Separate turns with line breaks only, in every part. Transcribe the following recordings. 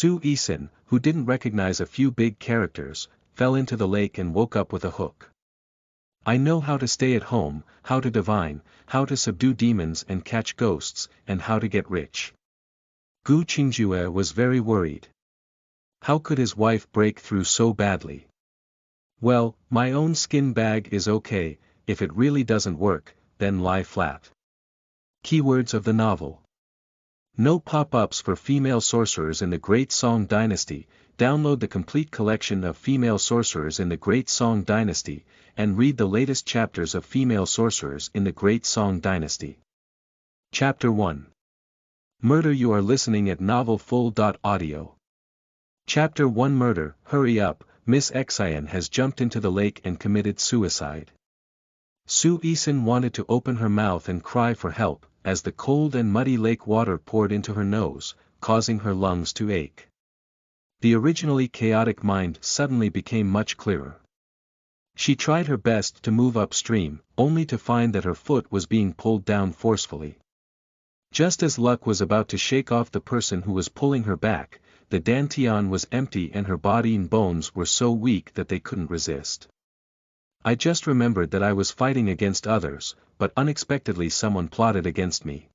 Su Yixin, who didn't recognize a few big characters, fell into the lake and woke up with a hook. I know how to stay at home, how to divine, how to subdue demons and catch ghosts, and how to get rich. Qingjue was very worried. How could his wife break through so badly? Well, my own skin bag is okay, if it really doesn't work, then lie flat. Keywords of the novel. No pop-ups for female sorcerers in the Great Song Dynasty. Download the complete collection of female sorcerers in the Great Song Dynasty, and read the latest chapters of female sorcerers in the Great Song Dynasty. Chapter 1. Murder. You are listening at novelfull.audio. Chapter 1. Murder. Hurry up, Miss Yixin has jumped into the lake and committed suicide. Su Yixin wanted to open her mouth and cry for help, as the cold and muddy lake water poured into her nose, causing her lungs to ache. The originally chaotic mind suddenly became much clearer. She tried her best to move upstream, only to find that her foot was being pulled down forcefully. Just as luck was about to shake off the person who was pulling her back, the dantian was empty and her body and bones were so weak that they couldn't resist. I just remembered that I was fighting against others, but unexpectedly someone plotted against me.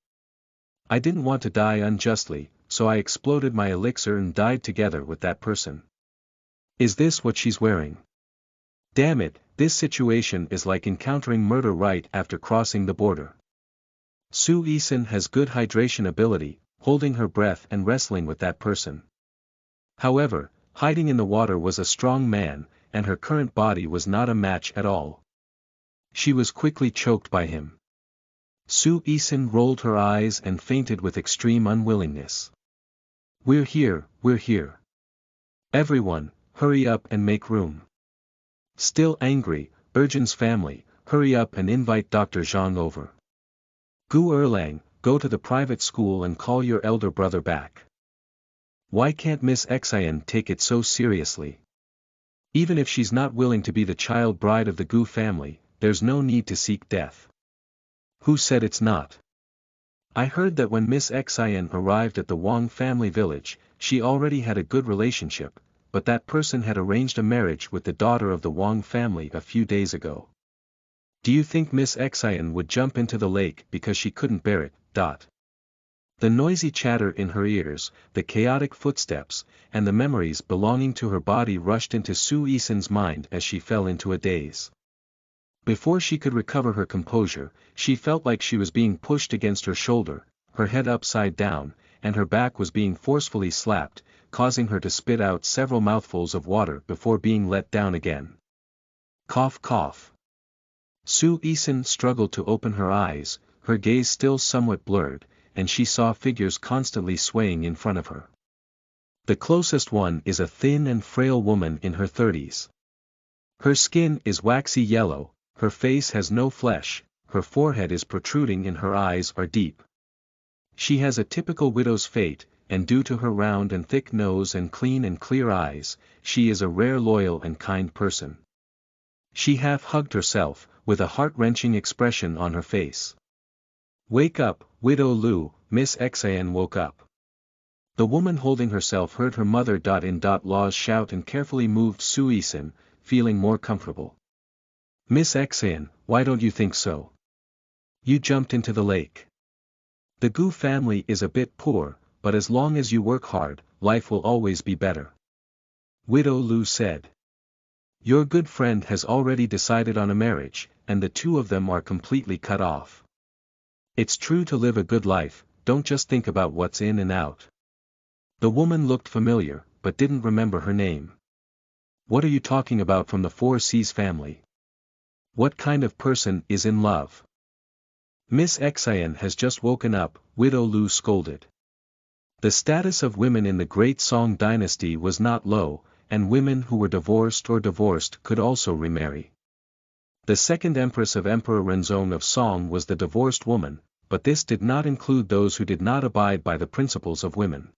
I didn't want to die unjustly, so I exploded my elixir and died together with that person. Is this what she's wearing? Damn it, this situation is like encountering murder right after crossing the border. Su Yixin has good hydration ability, holding her breath and wrestling with that person. However, hiding in the water was a strong man, and her current body was not a match at all. She was quickly choked by him. Su Yixin rolled her eyes and fainted with extreme unwillingness. We're here, we're here. Everyone, hurry up and make room. Still angry, Urgen's family, hurry up and invite Dr. Zhang over. Gu Erlang, go to the private school and call your elder brother back. Why can't Miss Yixin take it so seriously? Even if she's not willing to be the child bride of the Gu family, there's no need to seek death. Who said it's not? I heard that when Miss Yixin arrived at the Wang family village, she already had a good relationship, but that person had arranged a marriage with the daughter of the Wang family a few days ago. Do you think Miss Yixin would jump into the lake because she couldn't bear it? The noisy chatter in her ears, the chaotic footsteps, and the memories belonging to her body rushed into Su Yixin's mind as she fell into a daze. Before she could recover her composure, she felt like she was being pushed against her shoulder, her head upside down, and her back was being forcefully slapped, causing her to spit out several mouthfuls of water before being let down again. Cough cough. Su Yixin struggled to open her eyes, her gaze still somewhat blurred, and she saw figures constantly swaying in front of her. The closest one is a thin and frail woman in her 30s. Her skin is waxy yellow, her face has no flesh, her forehead is protruding and her eyes are deep. She has a typical widow's fate, and due to her round and thick nose and clean and clear eyes, she is a rare loyal and kind person. She half hugged herself, with a heart-wrenching expression on her face. Wake up, Widow Lu, Miss Yixin woke up. The woman holding herself heard her mother-in-law's shout and carefully moved Su Yixin, feeling more comfortable. Miss Yixin, why don't you think so? You jumped into the lake. The Gu family is a bit poor, but as long as you work hard, life will always be better. Widow Lu said. Your good friend has already decided on a marriage, and the two of them are completely cut off. It's true to live a good life, don't just think about what's in and out. The woman looked familiar, but didn't remember her name. What are you talking about from the Four Seas family? What kind of person is in love? Miss Yixin has just woken up, Widow Lu scolded. The status of women in the Great Song Dynasty was not low, and women who were divorced or divorced could also remarry. The second empress of Emperor Renzong of Song was the divorced woman, but this did not include those who did not abide by the principles of women.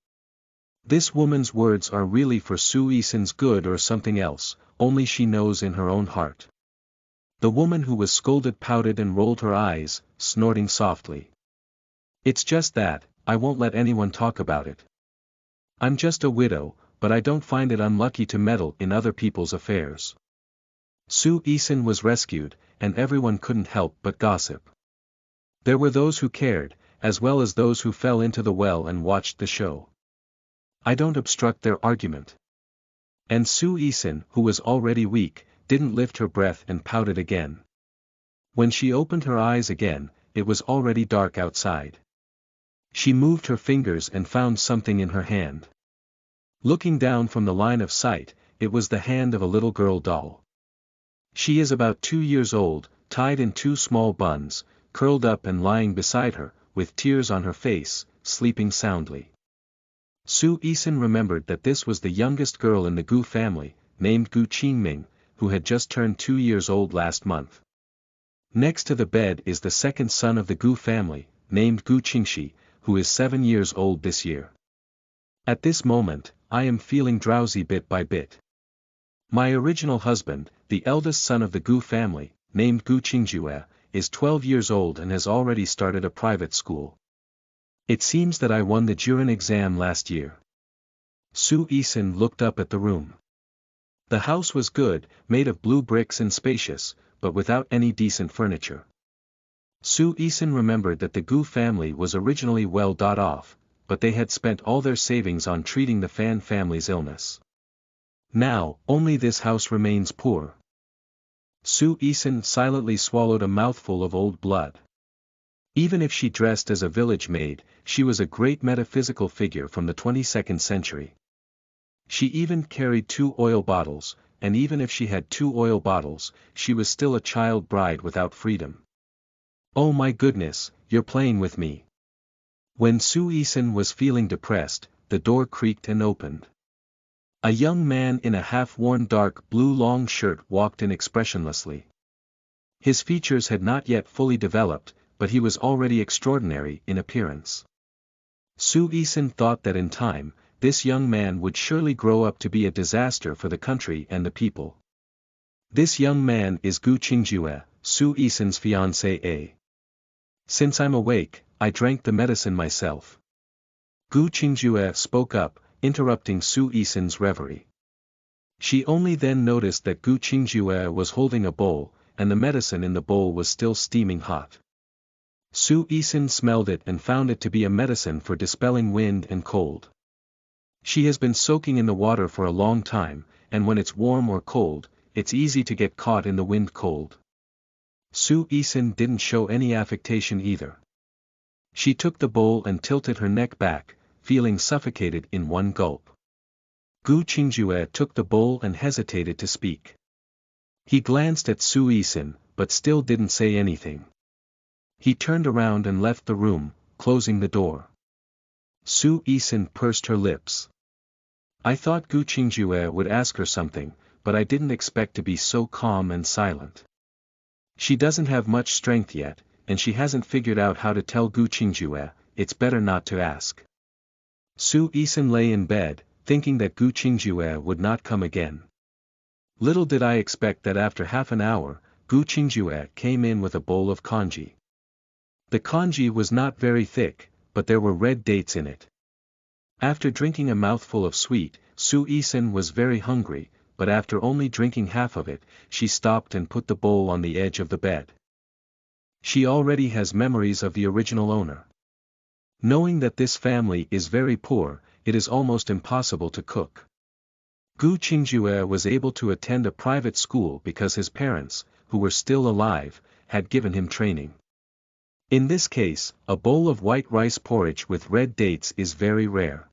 This woman's words are really for Su Yixin's good or something else, only she knows in her own heart. The woman who was scolded pouted and rolled her eyes, snorting softly. It's just that, I won't let anyone talk about it. I'm just a widow, but I don't find it unlucky to meddle in other people's affairs. Su Yixin was rescued, and everyone couldn't help but gossip. There were those who cared, as well as those who fell into the well and watched the show. I don't obstruct their argument. And Su Yixin, who was already weak, didn't lift her breath and pouted again. When she opened her eyes again, it was already dark outside. She moved her fingers and found something in her hand. Looking down from the line of sight, it was the hand of a little girl doll. She is about 2 years old, tied in 2 small buns, curled up and lying beside her, with tears on her face, sleeping soundly. Su Yixin remembered that this was the youngest girl in the Gu family, named Gu Qingming, who had just turned 2 years old last month. Next to the bed is the second son of the Gu family, named Gu Qingxi, who is 7 years old this year. At this moment, I am feeling drowsy bit by bit. My original husband, the eldest son of the Gu family, named Gu Qingjue, is 12 years old and has already started a private school. It seems that I won the Juren exam last year. Su Yixin looked up at the room. The house was good, made of blue bricks and spacious, but without any decent furniture. Su Yixin remembered that the Gu family was originally well off, but they had spent all their savings on treating the Fan family's illness. Now, only this house remains poor. Su Yixin silently swallowed a mouthful of old blood. Even if she dressed as a village maid, she was a great metaphysical figure from the 22nd century. She even carried 2 oil bottles, and even if she had 2 oil bottles, she was still a child bride without freedom. Oh my goodness, you're playing with me. When Su Yixin was feeling depressed, the door creaked and opened. A young man in a half-worn dark blue long shirt walked in expressionlessly. His features had not yet fully developed, but he was already extraordinary in appearance. Su Yixin thought that in time, this young man would surely grow up to be a disaster for the country and the people. This young man is Gu Qingjue, Su Yixin's fiancé. Since I'm awake, I drank the medicine myself. Gu Qingjue spoke up, interrupting Su Yixin's reverie. She only then noticed that Gu Qingjue was holding a bowl, and the medicine in the bowl was still steaming hot. Su Yixin smelled it and found it to be a medicine for dispelling wind and cold. She has been soaking in the water for a long time, and when it's warm or cold, it's easy to get caught in the wind cold. Su Yixin didn't show any affectation either. She took the bowl and tilted her neck back, feeling suffocated in one gulp. Gu Qingjue took the bowl and hesitated to speak. He glanced at Su Yixin, but still didn't say anything. He turned around and left the room, closing the door. Su Yixin pursed her lips. I thought Gu Qingjue would ask her something, but I didn't expect to be so calm and silent. She doesn't have much strength yet, and she hasn't figured out how to tell Gu Qingjue, it's better not to ask. Su Yixin lay in bed, thinking that Gu Qingjue would not come again. Little did I expect that after half an hour, Gu Qingjue came in with a bowl of congee. The congee was not very thick, but there were red dates in it. After drinking a mouthful of sweet, Su Yixin was very hungry, but after only drinking half of it, she stopped and put the bowl on the edge of the bed. She already has memories of the original owner. Knowing that this family is very poor, it is almost impossible to cook. Gu Qingjue was able to attend a private school because his parents, who were still alive, had given him training. In this case, a bowl of white rice porridge with red dates is very rare.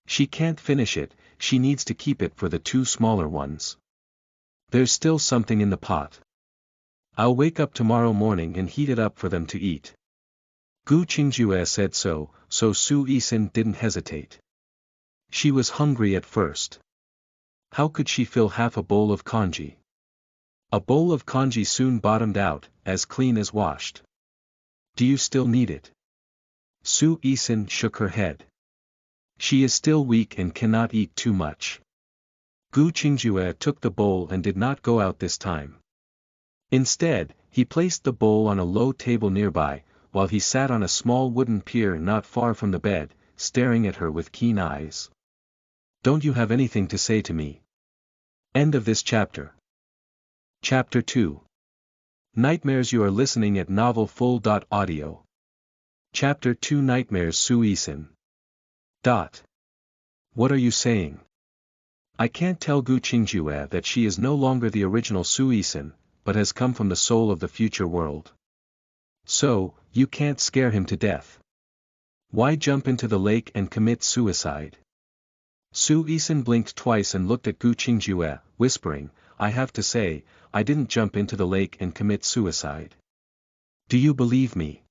She can't finish it, she needs to keep it for the 2 smaller ones. There's still something in the pot. I'll wake up tomorrow morning and heat it up for them to eat. Gu Qingjue said so Su Yixin didn't hesitate. She was hungry at first. How could she fill half a bowl of congee? A bowl of congee soon bottomed out, as clean as washed. Do you still need it? Su Yixin shook her head. She is still weak and cannot eat too much. Gu Qingjue took the bowl and did not go out this time. Instead, he placed the bowl on a low table nearby, while he sat on a small wooden pier not far from the bed, staring at her with keen eyes. Don't you have anything to say to me? End of this chapter. Chapter 2. Nightmares. You are listening at novelfull.audio. Chapter 2. Nightmares. Su Yixin. What are you saying? I can't tell Qingjue that she is no longer the original Su Yixin, but has come from the soul of the future world. So, you can't scare him to death. Why jump into the lake and commit suicide? Su Yixin blinked twice and looked at Qingjue, whispering, I have to say, I didn't jump into the lake and commit suicide. Do you believe me?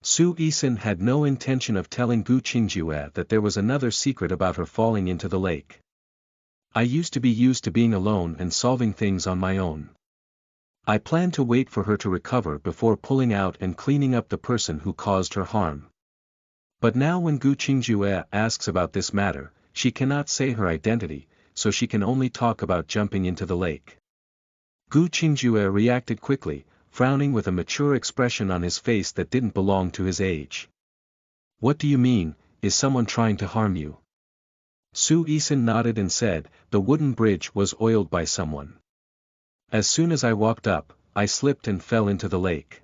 Su Yixin had no intention of telling Qingjue that there was another secret about her falling into the lake. I used to be used to being alone and solving things on my own. I planned to wait for her to recover before pulling out and cleaning up the person who caused her harm. But now when Qingjue asks about this matter, she cannot say her identity, so she can only talk about jumping into the lake. Qingjue reacted quickly, frowning with a mature expression on his face that didn't belong to his age. What do you mean, is someone trying to harm you? Su Yixin nodded and said, the wooden bridge was oiled by someone. As soon as I walked up, I slipped and fell into the lake.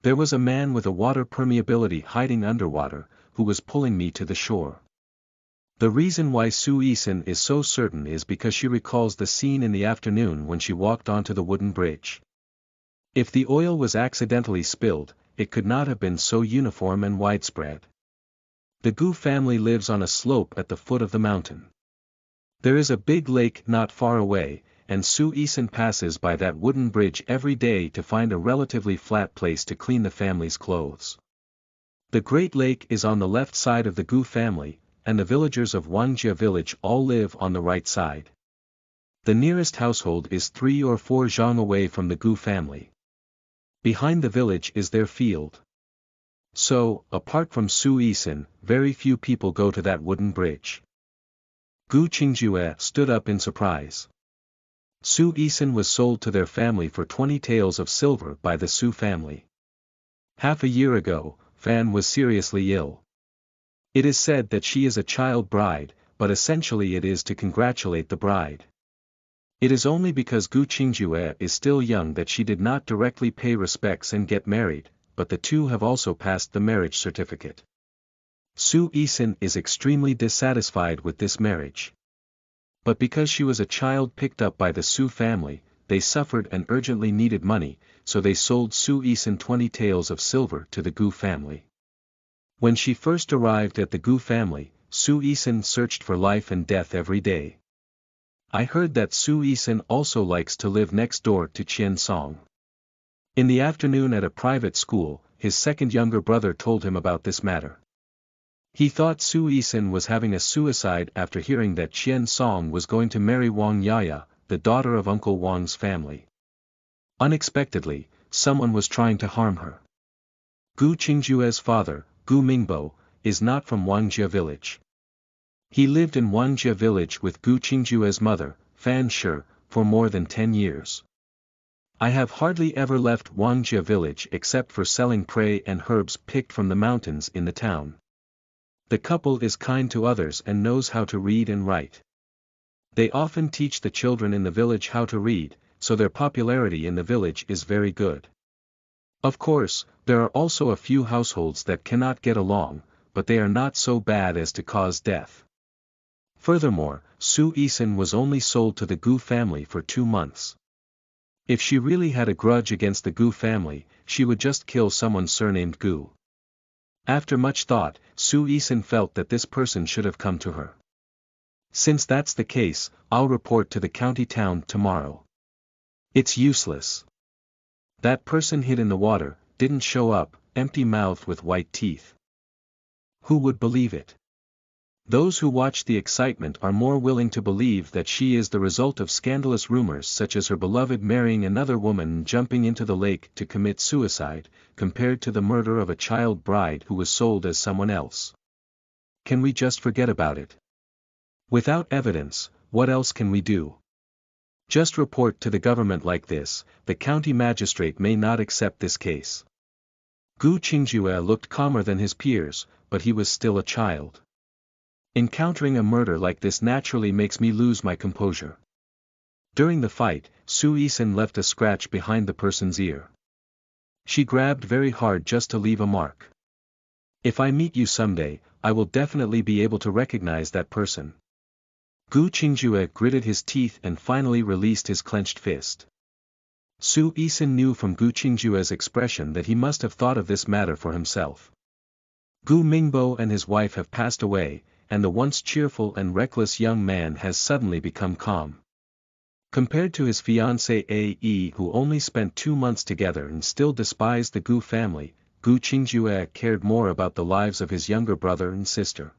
There was a man with a water permeability hiding underwater, who was pulling me to the shore. The reason why Su Yixin is so certain is because she recalls the scene in the afternoon when she walked onto the wooden bridge. If the oil was accidentally spilled, it could not have been so uniform and widespread. The Gu family lives on a slope at the foot of the mountain. There is a big lake not far away, and Su Yixin passes by that wooden bridge every day to find a relatively flat place to clean the family's clothes. The Great Lake is on the left side of the Gu family, and the villagers of Qingjue village all live on the right side. The nearest household is 3 or 4 zhang away from the Gu family. Behind the village is their field. So, apart from Su Yixin, very few people go to that wooden bridge. Qingjue stood up in surprise. Su Yixin was sold to their family for 20 taels of silver by the Su family. Half a year ago, Fan was seriously ill. It is said that she is a child bride, but essentially it is to congratulate the bride. It is only because Qingjue is still young that she did not directly pay respects and get married, but the two have also passed the marriage certificate. Su Yixin is extremely dissatisfied with this marriage. But because she was a child picked up by the Su family, they suffered and urgently needed money, so they sold Su Yixin 20 taels of silver to the Gu family. When she first arrived at the Gu family, Su Yixin searched for life and death every day. I heard that Su Yixin also likes to live next door to Qian Song. In the afternoon at a private school, his second younger brother told him about this matter. He thought Su Yixin was having a suicide after hearing that Qian Song was going to marry Wang Yaya, the daughter of Uncle Wang's family. Unexpectedly, someone was trying to harm her. Qingjue's father, Gu Mingbo, is not from Wangjie village. He lived in Wangjie village with Qingjue's mother, Fan Shi, for more than 10 years. I have hardly ever left Wangjie village except for selling prey and herbs picked from the mountains in the town. The couple is kind to others and knows how to read and write. They often teach the children in the village how to read, so their popularity in the village is very good. Of course, there are also a few households that cannot get along, but they are not so bad as to cause death. Furthermore, Su Yixin was only sold to the Gu family for 2 months. If she really had a grudge against the Gu family, she would just kill someone surnamed Gu. After much thought, Su Yixin felt that this person should have come to her. Since that's the case, I'll report to the county town tomorrow. It's useless. That person hid in the water, didn't show up, empty-mouthed with white teeth. Who would believe it? Those who watch the excitement are more willing to believe that she is the result of scandalous rumors such as her beloved marrying another woman and jumping into the lake to commit suicide, compared to the murder of a child bride who was sold as someone else. Can we just forget about it? Without evidence, what else can we do? Just report to the government like this. The county magistrate may not accept this case. Gu Qingjue looked calmer than his peers, but he was still a child. Encountering a murder like this naturally makes me lose my composure. During the fight, Su Yixin left a scratch behind the person's ear. She grabbed very hard just to leave a mark. If I meet you someday, I will definitely be able to recognize that person. Gu Qingjue gritted his teeth and finally released his clenched fist. Su Yixin knew from Gu Qingjue's expression that he must have thought of this matter for himself. Gu Mingbo and his wife have passed away, and the once cheerful and reckless young man has suddenly become calm. Compared to his fiancée A.E. who only spent 2 months together and still despised the Gu family, Gu Qingjue cared more about the lives of his younger brother and sister.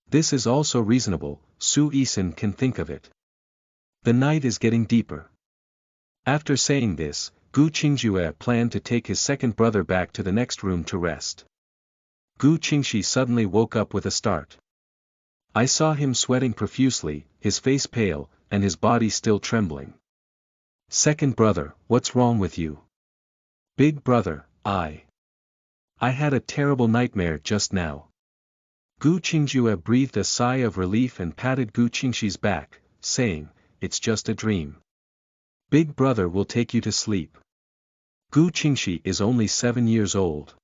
This is also reasonable, Su Yixin can think of it. The night is getting deeper. After saying this, Gu Qingjue planned to take his second brother back to the next room to rest. Gu Qingxi suddenly woke up with a start. I saw him sweating profusely, his face pale, and his body still trembling. Second brother, what's wrong with you? Big brother, I had a terrible nightmare just now. Gu Qingjue breathed a sigh of relief and patted Gu Qingxi's back, saying, it's just a dream. Big brother will take you to sleep. Gu Qingxi is only 7 years old.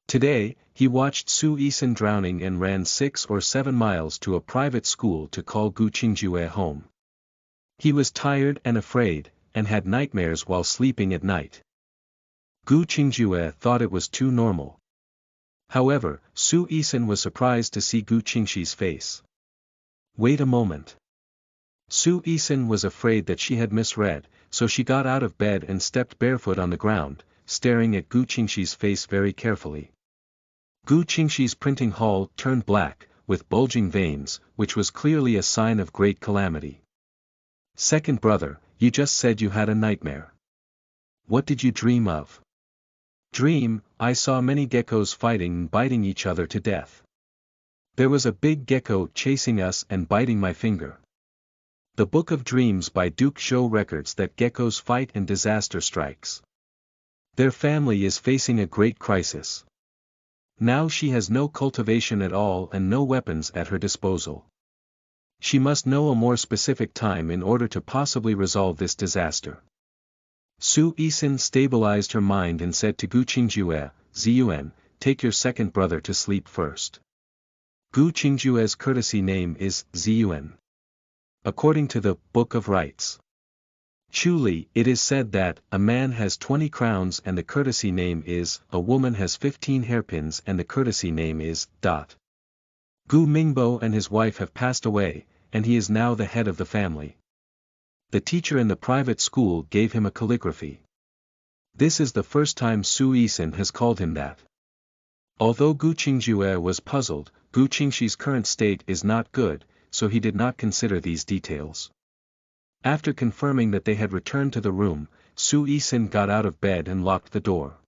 Today, he watched Su Yixin drowning and ran 6 or 7 miles to a private school to call Gu Qingjue home. He was tired and afraid, and had nightmares while sleeping at night. Gu Qingjue thought it was too normal. However, Su Yixin was surprised to see Gu Qingxi's face. Wait a moment. Su Yixin was afraid that she had misread, so she got out of bed and stepped barefoot on the ground, staring at Gu Qingxi's face very carefully. Gu Qingxi's printing hall turned black, with bulging veins, which was clearly a sign of great calamity. Second brother, you just said you had a nightmare. What did you dream of? Dream, I saw many geckos fighting and biting each other to death. There was a big gecko chasing us and biting my finger. The Book of Dreams by Duke Zhou records that geckos fight and disaster strikes. Their family is facing a great crisis. Now she has no cultivation at all and no weapons at her disposal. She must know a more specific time in order to possibly resolve this disaster. Su Yixin stabilized her mind and said to Gu Qingjue, Ziyuan, take your second brother to sleep first. Gu Qingjue's courtesy name is Ziyuan. According to the Book of Rites. Truly, it is said that, a man has 20 crowns and the courtesy name is, a woman has 15 hairpins and the courtesy name is, Gu Mingbo and his wife have passed away, and he is now the head of the family. The teacher in the private school gave him a calligraphy. This is the first time Su Yixin has called him that. Although Gu Qingjue was puzzled, Gu Qingxi's current state is not good, so he did not consider these details. After confirming that they had returned to the room, Su Yixin got out of bed and locked the door.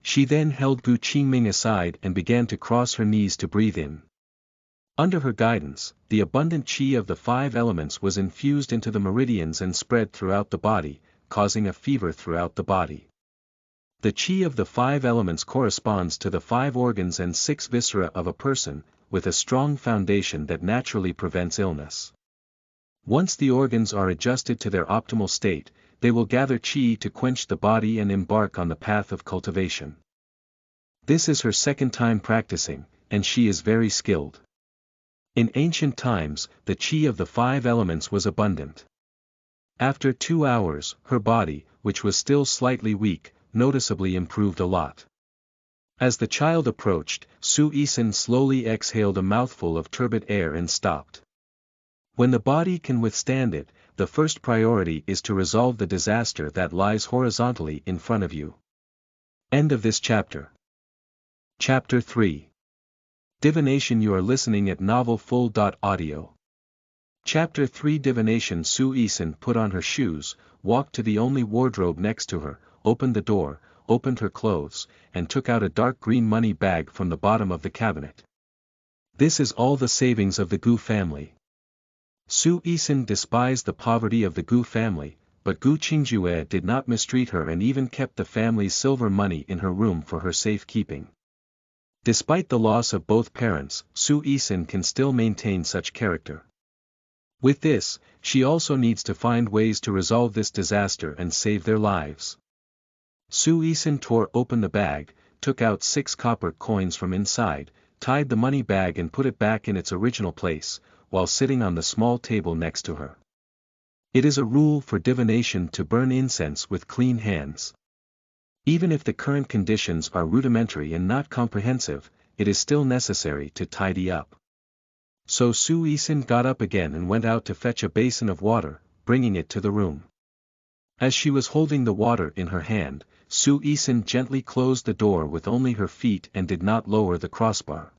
She then held Gu Qingming aside and began to cross her knees to breathe in. Under her guidance, the abundant qi of the 5 elements was infused into the meridians and spread throughout the body, causing a fever throughout the body. The qi of the 5 elements corresponds to the 5 organs and 6 viscera of a person, with a strong foundation that naturally prevents illness. Once the organs are adjusted to their optimal state, they will gather qi to quench the body and embark on the path of cultivation. This is her second time practicing, and she is very skilled. In ancient times, the qi of the 5 elements was abundant. After 2 hours, her body, which was still slightly weak, noticeably improved a lot. As the child approached, Su Yixin slowly exhaled a mouthful of turbid air and stopped. When the body can withstand it, the first priority is to resolve the disaster that lies horizontally in front of you. End of this chapter. Chapter 3. Divination. You are listening at novelfull.audio. Chapter 3. Divination. Su Yixin put on her shoes, walked to the only wardrobe next to her, opened the door, opened her clothes, and took out a dark green money bag from the bottom of the cabinet. This is all the savings of the Gu family. Su Yixin despised the poverty of the Gu family, but Qingjue did not mistreat her and even kept the family's silver money in her room for her safekeeping. Despite the loss of both parents, Su Yixin can still maintain such character. With this, she also needs to find ways to resolve this disaster and save their lives. Su Yixin tore open the bag, took out 6 copper coins from inside, tied the money bag and put it back in its original place, while sitting on the small table next to her. It is a rule for divination to burn incense with clean hands. Even if the current conditions are rudimentary and not comprehensive, it is still necessary to tidy up. So Su Yixin got up again and went out to fetch a basin of water, bringing it to the room. As she was holding the water in her hand, Su Yixin gently closed the door with only her feet and did not lower the crossbar.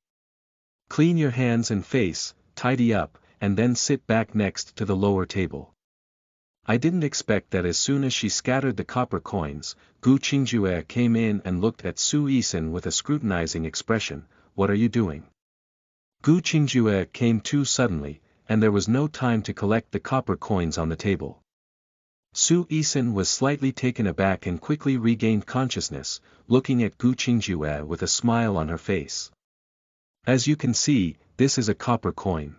Clean your hands and face, tidy up, and then sit back next to the lower table. I didn't expect that as soon as she scattered the copper coins, Qingjue came in and looked at Su Yixin with a scrutinizing expression. What are you doing? Qingjue came too suddenly, and there was no time to collect the copper coins on the table. Su Yixin was slightly taken aback and quickly regained consciousness, looking at Qingjue with a smile on her face. As you can see, this is a copper coin.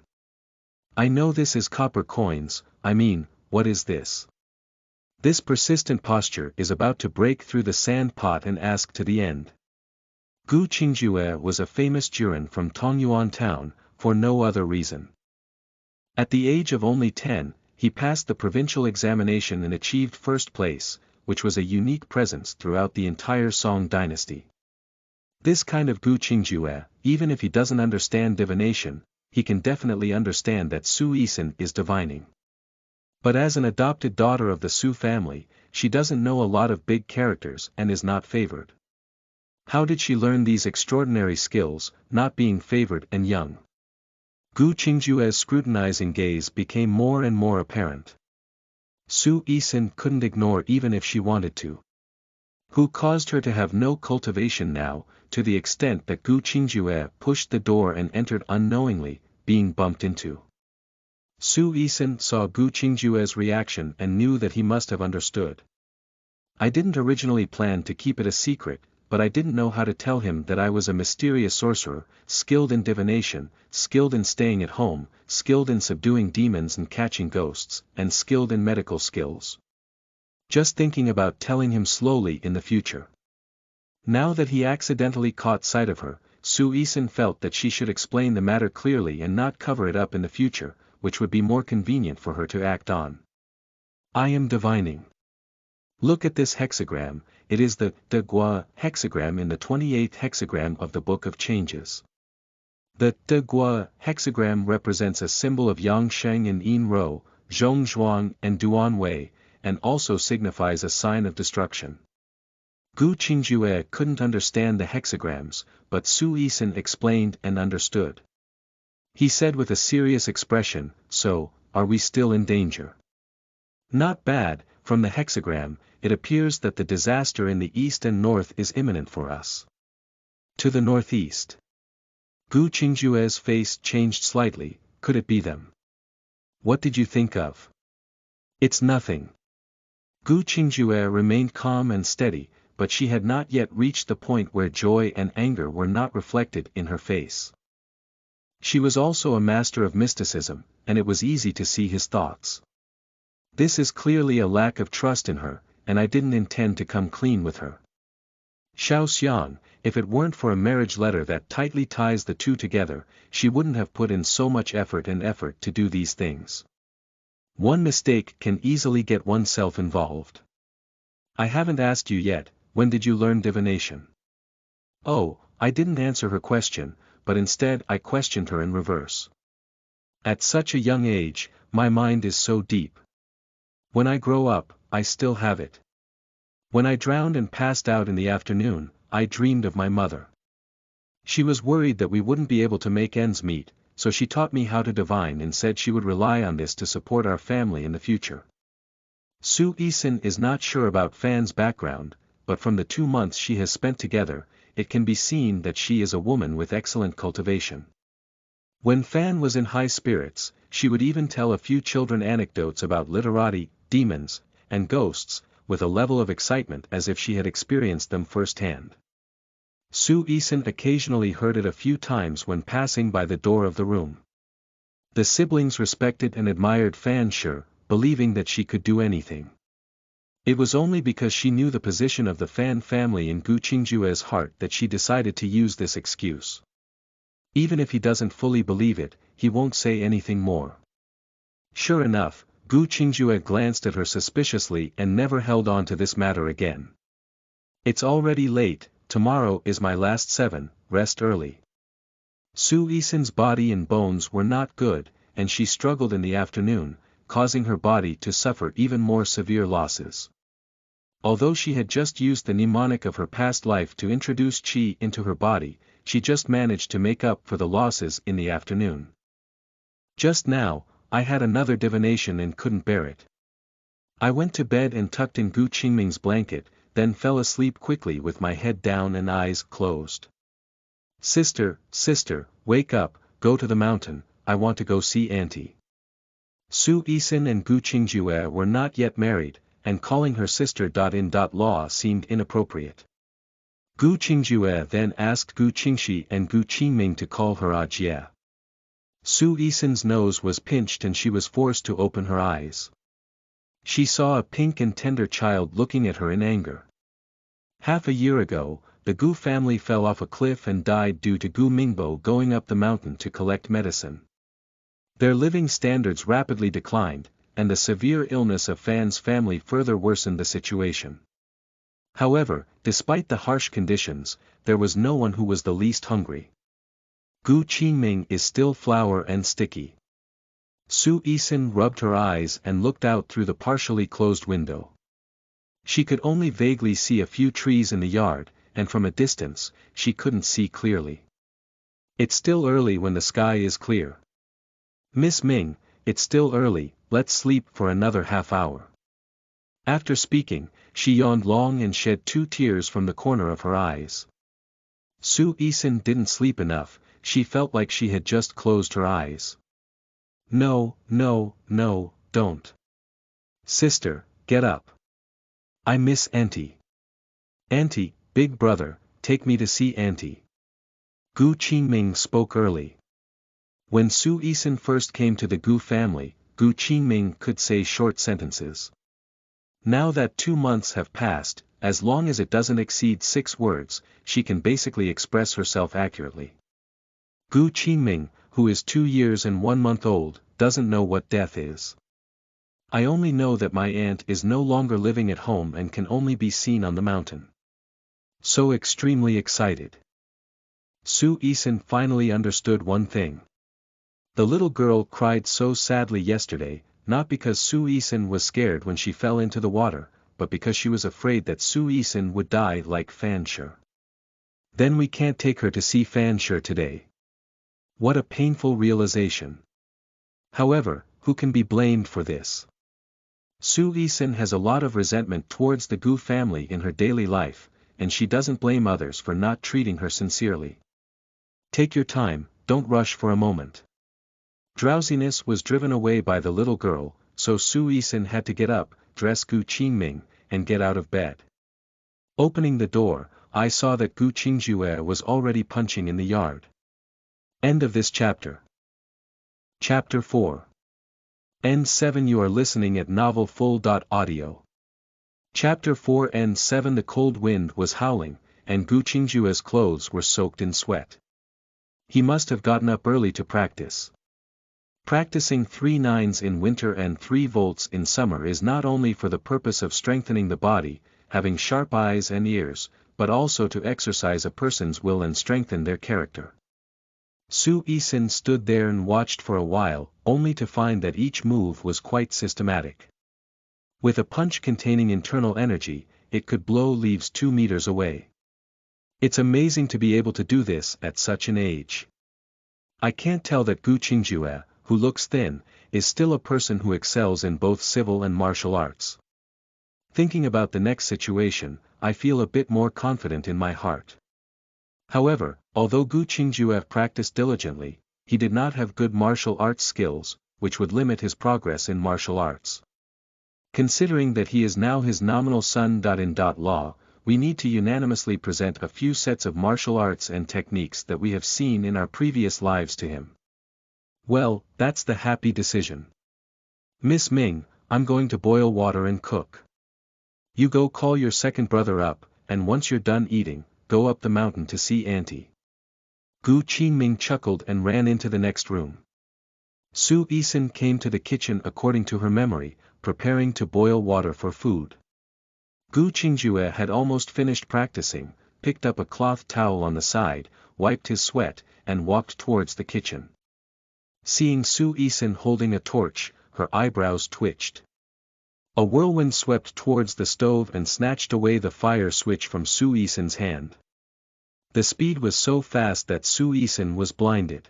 I know this is copper coins, I mean, what is this? This persistent posture is about to break through the sand pot and ask to the end. Qingjue was a famous Juren from Tongyuan town, for no other reason. At the age of only 10, he passed the provincial examination and achieved first place, which was a unique presence throughout the entire Song Dynasty. This kind of Qingjue, even if he doesn't understand divination, he can definitely understand that Su Yixin is divining. But as an adopted daughter of the Su family, she doesn't know a lot of big characters and is not favored. How did she learn these extraordinary skills, not being favored and young? Qingjue's scrutinizing gaze became more and more apparent. Su Yixin couldn't ignore even if she wanted to. Who caused her to have no cultivation now, to the extent that Qingjue pushed the door and entered unknowingly, being bumped into. Su Yixin saw Qingjue's reaction and knew that he must have understood. I didn't originally plan to keep it a secret, but I didn't know how to tell him that I was a mysterious sorcerer, skilled in divination, skilled in staying at home, skilled in subduing demons and catching ghosts, and skilled in medical skills. Just thinking about telling him slowly in the future. Now that he accidentally caught sight of her, Su Yixin felt that she should explain the matter clearly and not cover it up in the future, which would be more convenient for her to act on. I am divining. Look at this hexagram, it is the De Gua hexagram in the 28th hexagram of the Book of Changes. The De Gua hexagram represents a symbol of Yangsheng and Yin Rou, Zhongzhuang and Duan Wei, and also signifies a sign of destruction. Qingjue couldn't understand the hexagrams, but Su Yixin explained and understood. He said with a serious expression, "So, are we still in danger?" "Not bad, from the hexagram, it appears that the disaster in the east and north is imminent for us." "To the northeast." Qingjue's face changed slightly. "Could it be them?" "What did you think of?" "It's nothing." Qingjue remained calm and steady, but she had not yet reached the point where joy and anger were not reflected in her face. She was also a master of mysticism, and it was easy to see his thoughts. This is clearly a lack of trust in her, and I didn't intend to come clean with her. Xiao Xiang, if it weren't for a marriage letter that tightly ties the two together, she wouldn't have put in so much effort to do these things. One mistake can easily get oneself involved. I haven't asked you yet, when did you learn divination? Oh, I didn't answer her question, but instead I questioned her in reverse. At such a young age, my mind is so deep. When I grow up, I still have it. When I drowned and passed out in the afternoon, I dreamed of my mother. She was worried that we wouldn't be able to make ends meet, so she taught me how to divine and said she would rely on this to support our family in the future. Su Yixin is not sure about Fan's background, but from the 2 months she has spent together, it can be seen that she is a woman with excellent cultivation. When Fan was in high spirits, she would even tell a few children anecdotes about literati, demons, and ghosts, with a level of excitement as if she had experienced them firsthand. Su Yixin occasionally heard it a few times when passing by the door of the room. The siblings respected and admired Fan Shi, believing that she could do anything. It was only because she knew the position of the Fan family in Qingjue's heart that she decided to use this excuse. Even if he doesn't fully believe it, he won't say anything more. Sure enough, Qingjue glanced at her suspiciously and never held on to this matter again. It's already late, tomorrow is my last 7, rest early. Su Yixin's body and bones were not good, and she struggled in the afternoon, causing her body to suffer even more severe losses. Although she had just used the mnemonic of her past life to introduce qi into her body, she just managed to make up for the losses in the afternoon. Just now, I had another divination and couldn't bear it. I went to bed and tucked in Gu Qingming's blanket, then fell asleep quickly with my head down and eyes closed. Sister, wake up, go to the mountain, I want to go see Auntie. Su Yixin and Gu Qingjue were not yet married, and calling her sister-in-law seemed inappropriate. Gu Qingjue then asked Gu Qingxi and Gu Qingming to call her Ajie. Su Yixin's nose was pinched and she was forced to open her eyes. She saw a pink and tender child looking at her in anger. Half a year ago, the Gu family fell off a cliff and died due to Gu Mingbo going up the mountain to collect medicine. Their living standards rapidly declined, and the severe illness of Fan's family further worsened the situation. However, despite the harsh conditions, there was no one who was the least hungry. Gu Qingming is still flour and sticky. Su Yixin rubbed her eyes and looked out through the partially closed window. She could only vaguely see a few trees in the yard, and from a distance, she couldn't see clearly. It's still early when the sky is clear. Miss Ming, it's still early, let's sleep for another half hour. After speaking, she yawned long and shed 2 tears from the corner of her eyes. Su Yixin didn't sleep enough, she felt like she had just closed her eyes. No, don't. Sister, get up. I miss Auntie. Auntie, big brother, take me to see Auntie. Gu Qingming spoke early. When Su Yixin first came to the Gu family, Gu Qingming could say short sentences. Now that 2 months have passed, as long as it doesn't exceed 6 words, she can basically express herself accurately. Gu Qingming, who is 2 years and 1 month old, doesn't know what death is. I only know that my aunt is no longer living at home and can only be seen on the mountain. So extremely excited. Su Yixin finally understood one thing. The little girl cried so sadly yesterday, not because Su Yixin was scared when she fell into the water, but because she was afraid that Su Yixin would die like Fan Shi. Then we can't take her to see Fan Shi today. What a painful realization. However, who can be blamed for this? Su Yixin has a lot of resentment towards the Gu family in her daily life, and she doesn't blame others for not treating her sincerely. Take your time, don't rush for a moment. Drowsiness was driven away by the little girl, so Su Yixin had to get up, dress Gu Qingming, and get out of bed. Opening the door, I saw that Gu Qingjue was already punching in the yard. End of this chapter. Chapter 4. End 7. You are listening at novelfull.audio. Chapter 4. End 7. The cold wind was howling, and Gu Qingjue's clothes were soaked in sweat. He must have gotten up early to practice. Practicing 3 nines in winter and 3 volts in summer is not only for the purpose of strengthening the body, having sharp eyes and ears, but also to exercise a person's will and strengthen their character. Su Yixin stood there and watched for a while, only to find that each move was quite systematic. With a punch containing internal energy, it could blow leaves 2 meters away. It's amazing to be able to do this at such an age. I can't tell that Gu Qingjue, who looks thin, is still a person who excels in both civil and martial arts. Thinking about the next situation, I feel a bit more confident in my heart. However, although Gu Qingjue practiced diligently, he did not have good martial arts skills, which would limit his progress in martial arts. Considering that he is now his nominal son. In law, we need to unanimously present a few sets of martial arts and techniques that we have seen in our previous lives to him. Well, that's the happy decision. Miss Ming, I'm going to boil water and cook. You go call your second brother up, and once you're done eating, go up the mountain to see Auntie. Gu Qinming chuckled and ran into the next room. Su Yixin came to the kitchen according to her memory, preparing to boil water for food. Gu Qingjue had almost finished practicing, picked up a cloth towel on the side, wiped his sweat, and walked towards the kitchen. Seeing Su Yixin holding a torch, her eyebrows twitched. A whirlwind swept towards the stove and snatched away the fire switch from Su Yixin's hand. The speed was so fast that Su Yixin was blinded.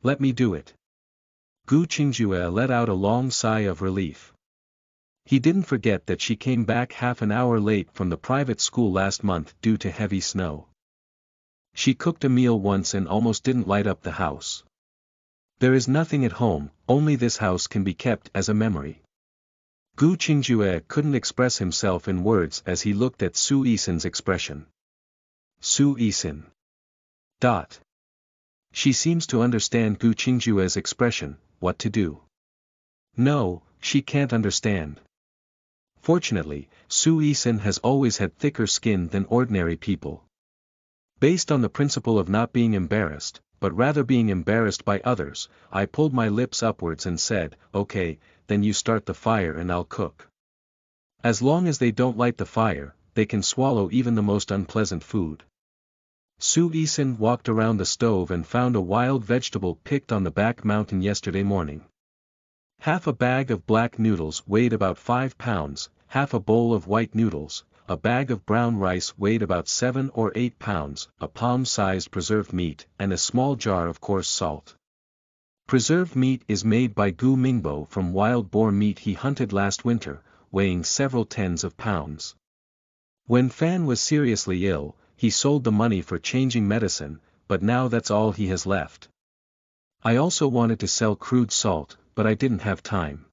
Let me do it. Gu Qingjue let out a long sigh of relief. He didn't forget that she came back half an hour late from the private school last month due to heavy snow. She cooked a meal once and almost didn't light up the house. There is nothing at home, only this house can be kept as a memory. Gu Qingjue couldn't express himself in words as he looked at Su Yixin's expression. Su Yixin. She seems to understand Gu Qingjue's expression, what to do. No, she can't understand. Fortunately, Su Yixin has always had thicker skin than ordinary people. Based on the principle of not being embarrassed, but rather being embarrassed by others, I pulled my lips upwards and said, okay, then you start the fire and I'll cook. As long as they don't light the fire, they can swallow even the most unpleasant food. Su Yixin walked around the stove and found a wild vegetable picked on the back mountain yesterday morning. Half a bag of black noodles weighed about 5 pounds, half a bowl of white noodles, a bag of brown rice weighed about 7 or 8 pounds, a palm-sized preserved meat, and a small jar of coarse salt. Preserved meat is made by Gu Mingbo from wild boar meat he hunted last winter, weighing several tens of pounds. When Fan was seriously ill, he sold the money for changing medicine, but now that's all he has left. I also wanted to sell crude salt, but I didn't have time.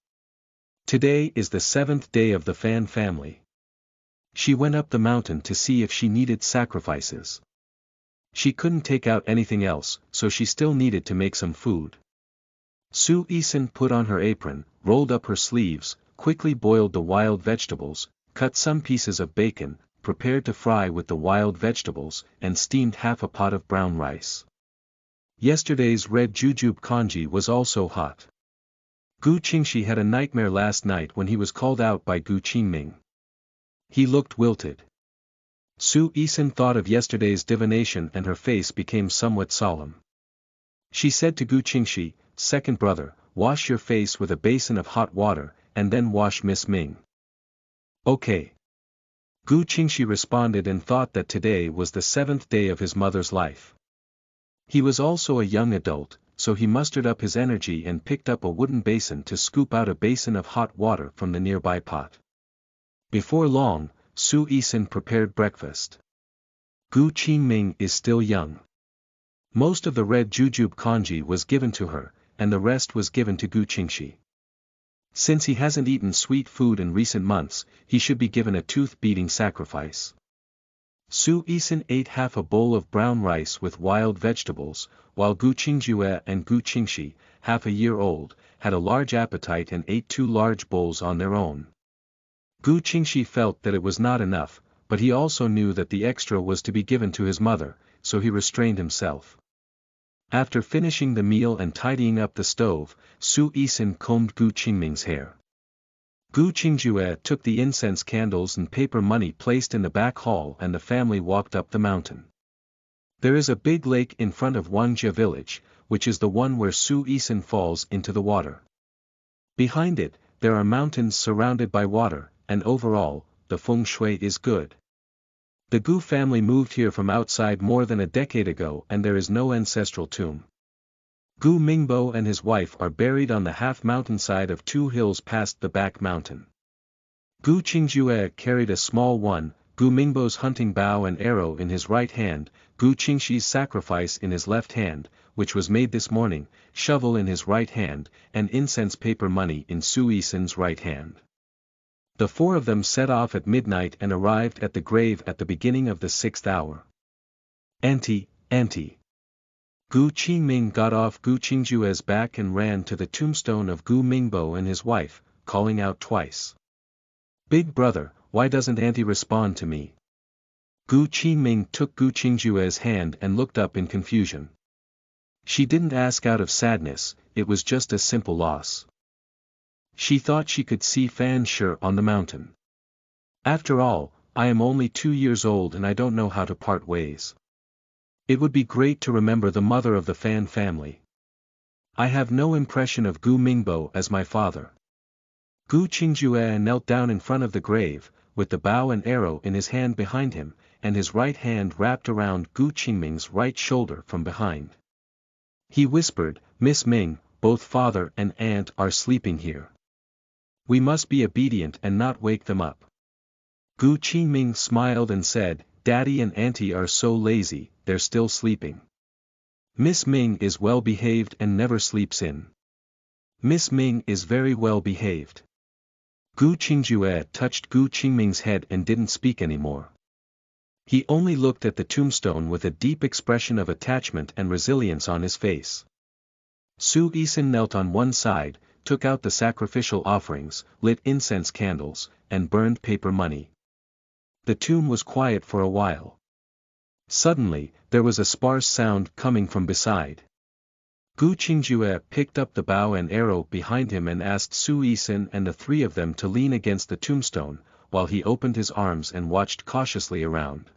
Today is the 7th day of the Fan family. She went up the mountain to see if she needed sacrifices. She couldn't take out anything else, so she still needed to make some food. Su Yixin put on her apron, rolled up her sleeves, quickly boiled the wild vegetables, cut some pieces of bacon, prepared to fry with the wild vegetables, and steamed half a pot of brown rice. Yesterday's red jujube congee was also hot. Gu Qingxi had a nightmare last night when he was called out by Gu Qinming. He looked wilted. Su Yixin thought of yesterday's divination and her face became somewhat solemn. She said to Gu Qingxi, second brother, wash your face with a basin of hot water, and then wash Miss Ming. Okay. Gu Qingxi responded and thought that today was the 7th day of his mother's life. He was also a young adult, so he mustered up his energy and picked up a wooden basin to scoop out a basin of hot water from the nearby pot. Before long, Su Yixin prepared breakfast. Gu Qinming is still young. Most of the red jujube congee was given to her, and the rest was given to Gu Qingxi. Since he hasn't eaten sweet food in recent months, he should be given a tooth-beating sacrifice. Su Yixin ate half a bowl of brown rice with wild vegetables, while Gu Qingjue and Gu Qingxi, half a year old, had a large appetite and ate 2 large bowls on their own. Gu Qingxi felt that it was not enough, but he also knew that the extra was to be given to his mother, so he restrained himself. After finishing the meal and tidying up the stove, Su Yixin combed Gu Qingming's hair. Gu Qingjue took the incense candles and paper money placed in the back hall and the family walked up the mountain. There is a big lake in front of Wangjie village, which is the one where Su Yixin falls into the water. Behind it, there are mountains surrounded by water, and overall, the feng shui is good. The Gu family moved here from outside more than a decade ago and there is no ancestral tomb. Gu Mingbo and his wife are buried on the half mountainside of 2 hills past the back mountain. Gu Qingjue carried a small one, Gu Mingbo's hunting bow and arrow in his right hand, Gu Qingxi's sacrifice in his left hand, which was made this morning, shovel in his right hand, and incense paper money in Su Yixin's right hand. The four of them set off at midnight and arrived at the grave at the beginning of the 6th hour. Auntie, auntie. Gu Qingming got off Gu Qingjue's back and ran to the tombstone of Gu Mingbo and his wife, calling out twice. Big brother, why doesn't auntie respond to me? Gu Qingming took Gu Qingjue's hand and looked up in confusion. She didn't ask out of sadness, it was just a simple loss. She thought she could see Fan Shi on the mountain. After all, I am only 2 years old and I don't know how to part ways. It would be great to remember the mother of the Fan family. I have no impression of Gu Mingbo as my father. Gu Qingjue knelt down in front of the grave, with the bow and arrow in his hand behind him, and his right hand wrapped around Gu Qingming's right shoulder from behind. He whispered, Miss Ming, both father and aunt are sleeping here. We must be obedient and not wake them up. Gu Qingming smiled and said, Daddy and Auntie are so lazy, they're still sleeping. Miss Ming is well behaved and never sleeps in. Miss Ming is very well behaved. Gu Qingjue touched Gu Qingming's head and didn't speak anymore. He only looked at the tombstone with a deep expression of attachment and resilience on his face. Su Yixin knelt on one side, took out the sacrificial offerings, lit incense candles, and burned paper money. The tomb was quiet for a while. Suddenly, there was a sparse sound coming from beside. Gu Qingjue picked up the bow and arrow behind him and asked Su Yixin and the three of them to lean against the tombstone, while he opened his arms and watched cautiously around.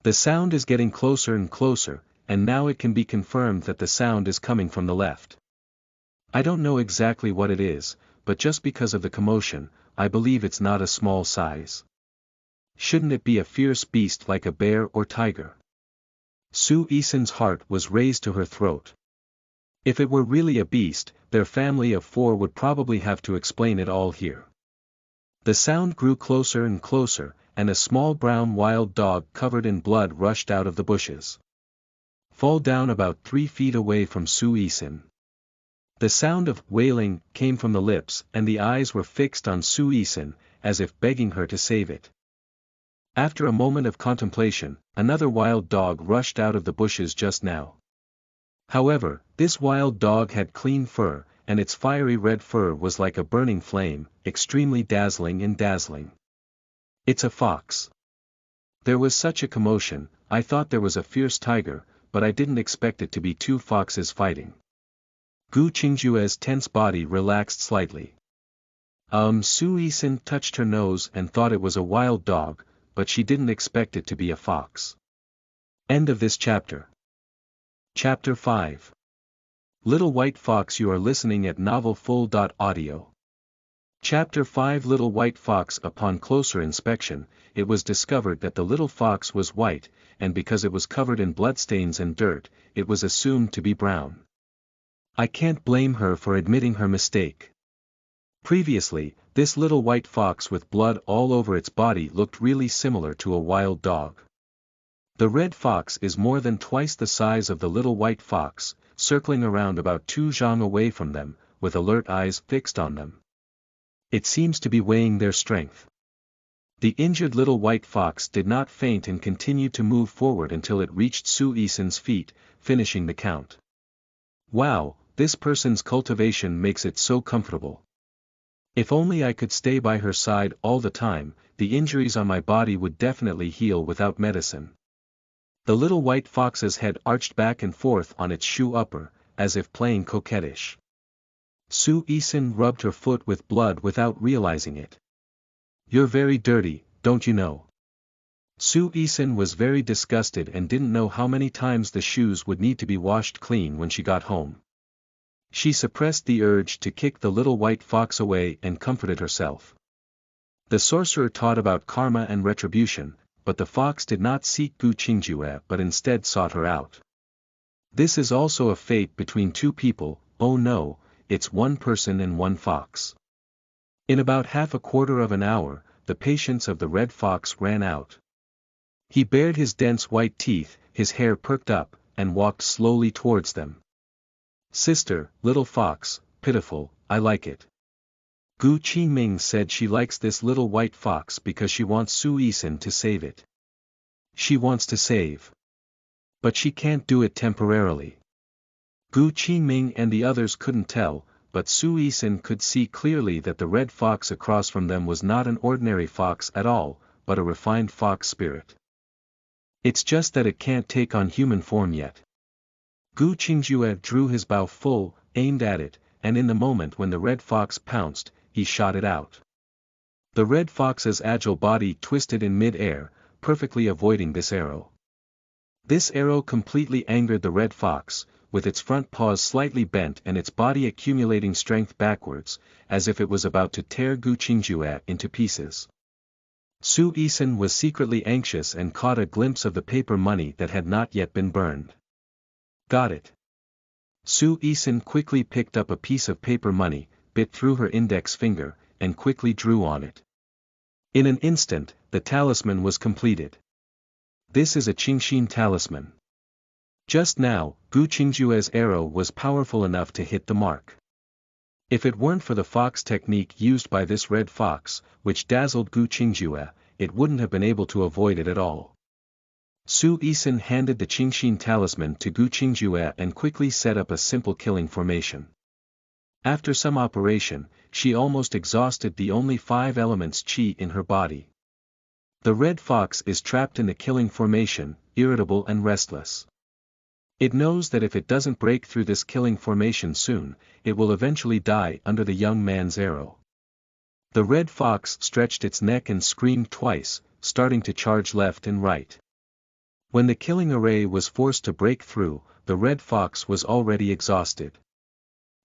The sound is getting closer and closer, and now it can be confirmed that the sound is coming from the left. I don't know exactly what it is, but just because of the commotion, I believe it's not a small size. Shouldn't it be a fierce beast like a bear or tiger? Su Yixin's heart was raised to her throat. If it were really a beast, their family of 4 would probably have to explain it all here. The sound grew closer and closer, and a small brown wild dog covered in blood rushed out of the bushes. Fall down about 3 feet away from Su Yixin. The sound of wailing came from the lips and the eyes were fixed on Su Yixin, as if begging her to save it. After a moment of contemplation, another wild dog rushed out of the bushes just now. However, this wild dog had clean fur, and its fiery red fur was like a burning flame, extremely dazzling and dazzling. It's a fox. There was such a commotion, I thought there was a fierce tiger, but I didn't expect it to be 2 foxes fighting. Gu Qingjue's tense body relaxed slightly. Su Yixin touched her nose and thought it was a wild dog, but she didn't expect it to be a fox. End of this chapter. Chapter 5. Little White Fox. You are listening at novelfull.audio. Chapter 5. Little White Fox. Upon closer inspection, it was discovered that the little fox was white, and because it was covered in bloodstains and dirt, it was assumed to be brown. I can't blame her for admitting her mistake. Previously, this little white fox with blood all over its body looked really similar to a wild dog. The red fox is more than twice the size of the little white fox, circling around about 2 zhang away from them, with alert eyes fixed on them. It seems to be weighing their strength. The injured little white fox did not faint and continued to move forward until it reached Su Yixin's feet, finishing the count. Wow, this person's cultivation makes it so comfortable. If only I could stay by her side all the time, the injuries on my body would definitely heal without medicine. The little white fox's head arched back and forth on its shoe upper, as if playing coquettish. Su Yixin rubbed her foot with blood without realizing it. You're very dirty, don't you know? Su Yixin was very disgusted and didn't know how many times the shoes would need to be washed clean when she got home. She suppressed the urge to kick the little white fox away and comforted herself. The sorcerer taught about karma and retribution, but the fox did not seek Gu Qingjue but instead sought her out. This is also a fate between 2 people, oh no, it's 1 person and 1 fox. In about half a quarter of an hour, the patience of the red fox ran out. He bared his dense white teeth, his hair perked up, and walked slowly towards them. Sister, little fox, pitiful, I like it. Gu Qingming said she likes this little white fox because she wants Su Yixin to save it. She wants to save. But she can't do it temporarily. Gu Qingming and the others couldn't tell, but Su Yixin could see clearly that the red fox across from them was not an ordinary fox at all, but a refined fox spirit. It's just that it can't take on human form yet. Gu Qingjue drew his bow full, aimed at it, and in the moment when the red fox pounced, he shot it out. The red fox's agile body twisted in mid-air, perfectly avoiding this arrow. This arrow completely angered the red fox, with its front paws slightly bent and its body accumulating strength backwards, as if it was about to tear Gu Qingjue into pieces. Su Yixin was secretly anxious and caught a glimpse of the paper money that had not yet been burned. Got it. Su Yixin quickly picked up a piece of paper money, bit through her index finger, and quickly drew on it. In an instant, the talisman was completed. This is a Qingxin talisman. Just now, Gu Qingjue's arrow was powerful enough to hit the mark. If it weren't for the fox technique used by this red fox, which dazzled Gu Qingjue, it wouldn't have been able to avoid it at all. Su Yixin handed the Qingxin talisman to Gu Qingjue and quickly set up a simple killing formation. After some operation, she almost exhausted the only 5 elements qi in her body. The red fox is trapped in the killing formation, irritable and restless. It knows that if it doesn't break through this killing formation soon, it will eventually die under the young man's arrow. The red fox stretched its neck and screamed twice, starting to charge left and right. When the killing array was forced to break through, the red fox was already exhausted.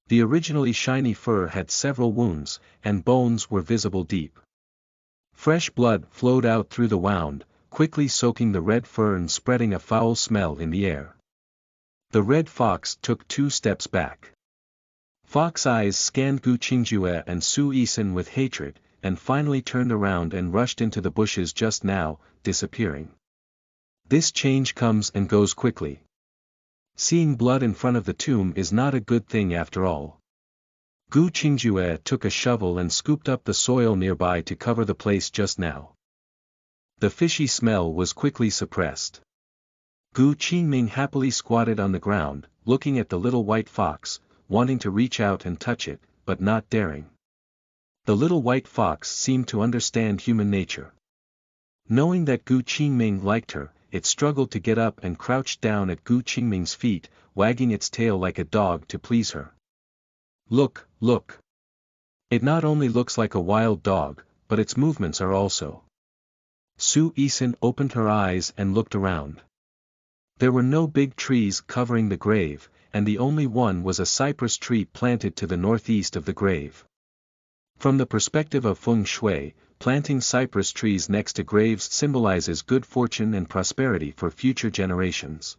The originally shiny fur had several wounds, and bones were visible deep. Fresh blood flowed out through the wound, quickly soaking the red fur and spreading a foul smell in the air. The red fox took 2 steps back. Fox eyes scanned Gu Qingjue and Su Yixin with hatred, and finally turned around and rushed into the bushes just now, disappearing. This change comes and goes quickly. Seeing blood in front of the tomb is not a good thing after all. Gu Qingjue took a shovel and scooped up the soil nearby to cover the place just now. The fishy smell was quickly suppressed. Gu Qingming happily squatted on the ground, looking at the little white fox, wanting to reach out and touch it, but not daring. The little white fox seemed to understand human nature. Knowing that Gu Qingming liked her, it struggled to get up and crouched down at Gu Qingming's feet, wagging its tail like a dog to please her. Look, look. It not only looks like a wild dog, but its movements are also. Su Yixin opened her eyes and looked around. There were no big trees covering the grave, and the only one was a cypress tree planted to the northeast of the grave. From the perspective of feng shui, planting cypress trees next to graves symbolizes good fortune and prosperity for future generations.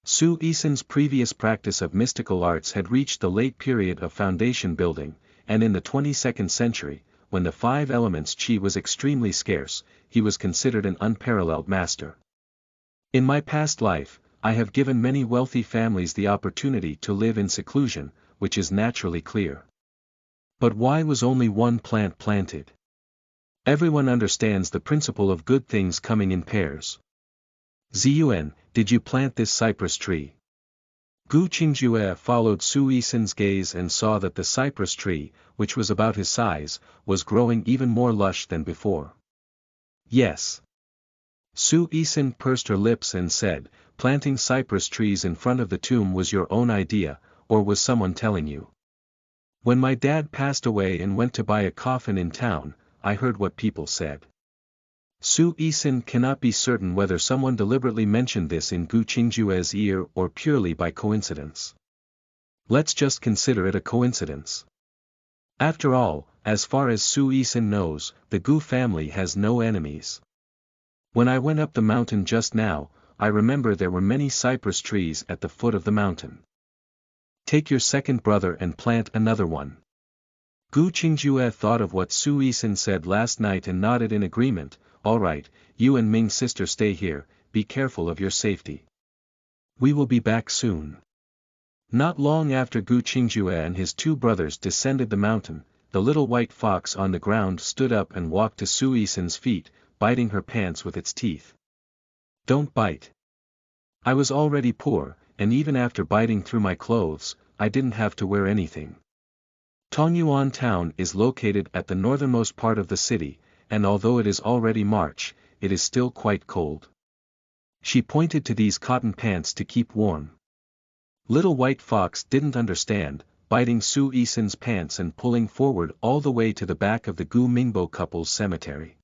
Su Yixin's previous practice of mystical arts had reached the late period of foundation building, and in the 22nd century, when the 5 elements qi was extremely scarce, he was considered an unparalleled master. In my past life, I have given many wealthy families the opportunity to live in seclusion, which is naturally clear. But why was only one plant planted? Everyone understands the principle of good things coming in pairs. Ziyuan, did you plant this cypress tree? Gu Qingjue followed Su Yixin's gaze and saw that the cypress tree, which was about his size, was growing even more lush than before. Yes. Su Yixin pursed her lips and said, planting cypress trees in front of the tomb was your own idea, or was someone telling you? When my dad passed away and went to buy a coffin in town, I heard what people said. Su Yixin cannot be certain whether someone deliberately mentioned this in Gu Qingjue's ear or purely by coincidence. Let's just consider it a coincidence. After all, as far as Su Yixin knows, the Gu family has no enemies. When I went up the mountain just now, I remember there were many cypress trees at the foot of the mountain. Take your second brother and plant another one. Gu Qingjue thought of what Su Yixin said last night and nodded in agreement. All right, you and Ming's sister stay here, be careful of your safety. We will be back soon. Not long after Gu Qingjue and his 2 brothers descended the mountain, the little white fox on the ground stood up and walked to Su Yixin's feet, biting her pants with its teeth. Don't bite. I was already poor, and even after biting through my clothes, I didn't have to wear anything. Tongyuan town is located at the northernmost part of the city, and although it is already March, it is still quite cold. She pointed to these cotton pants to keep warm. Little White Fox didn't understand, biting Su Yixin's pants and pulling forward all the way to the back of the Gu Mingbo couple's cemetery.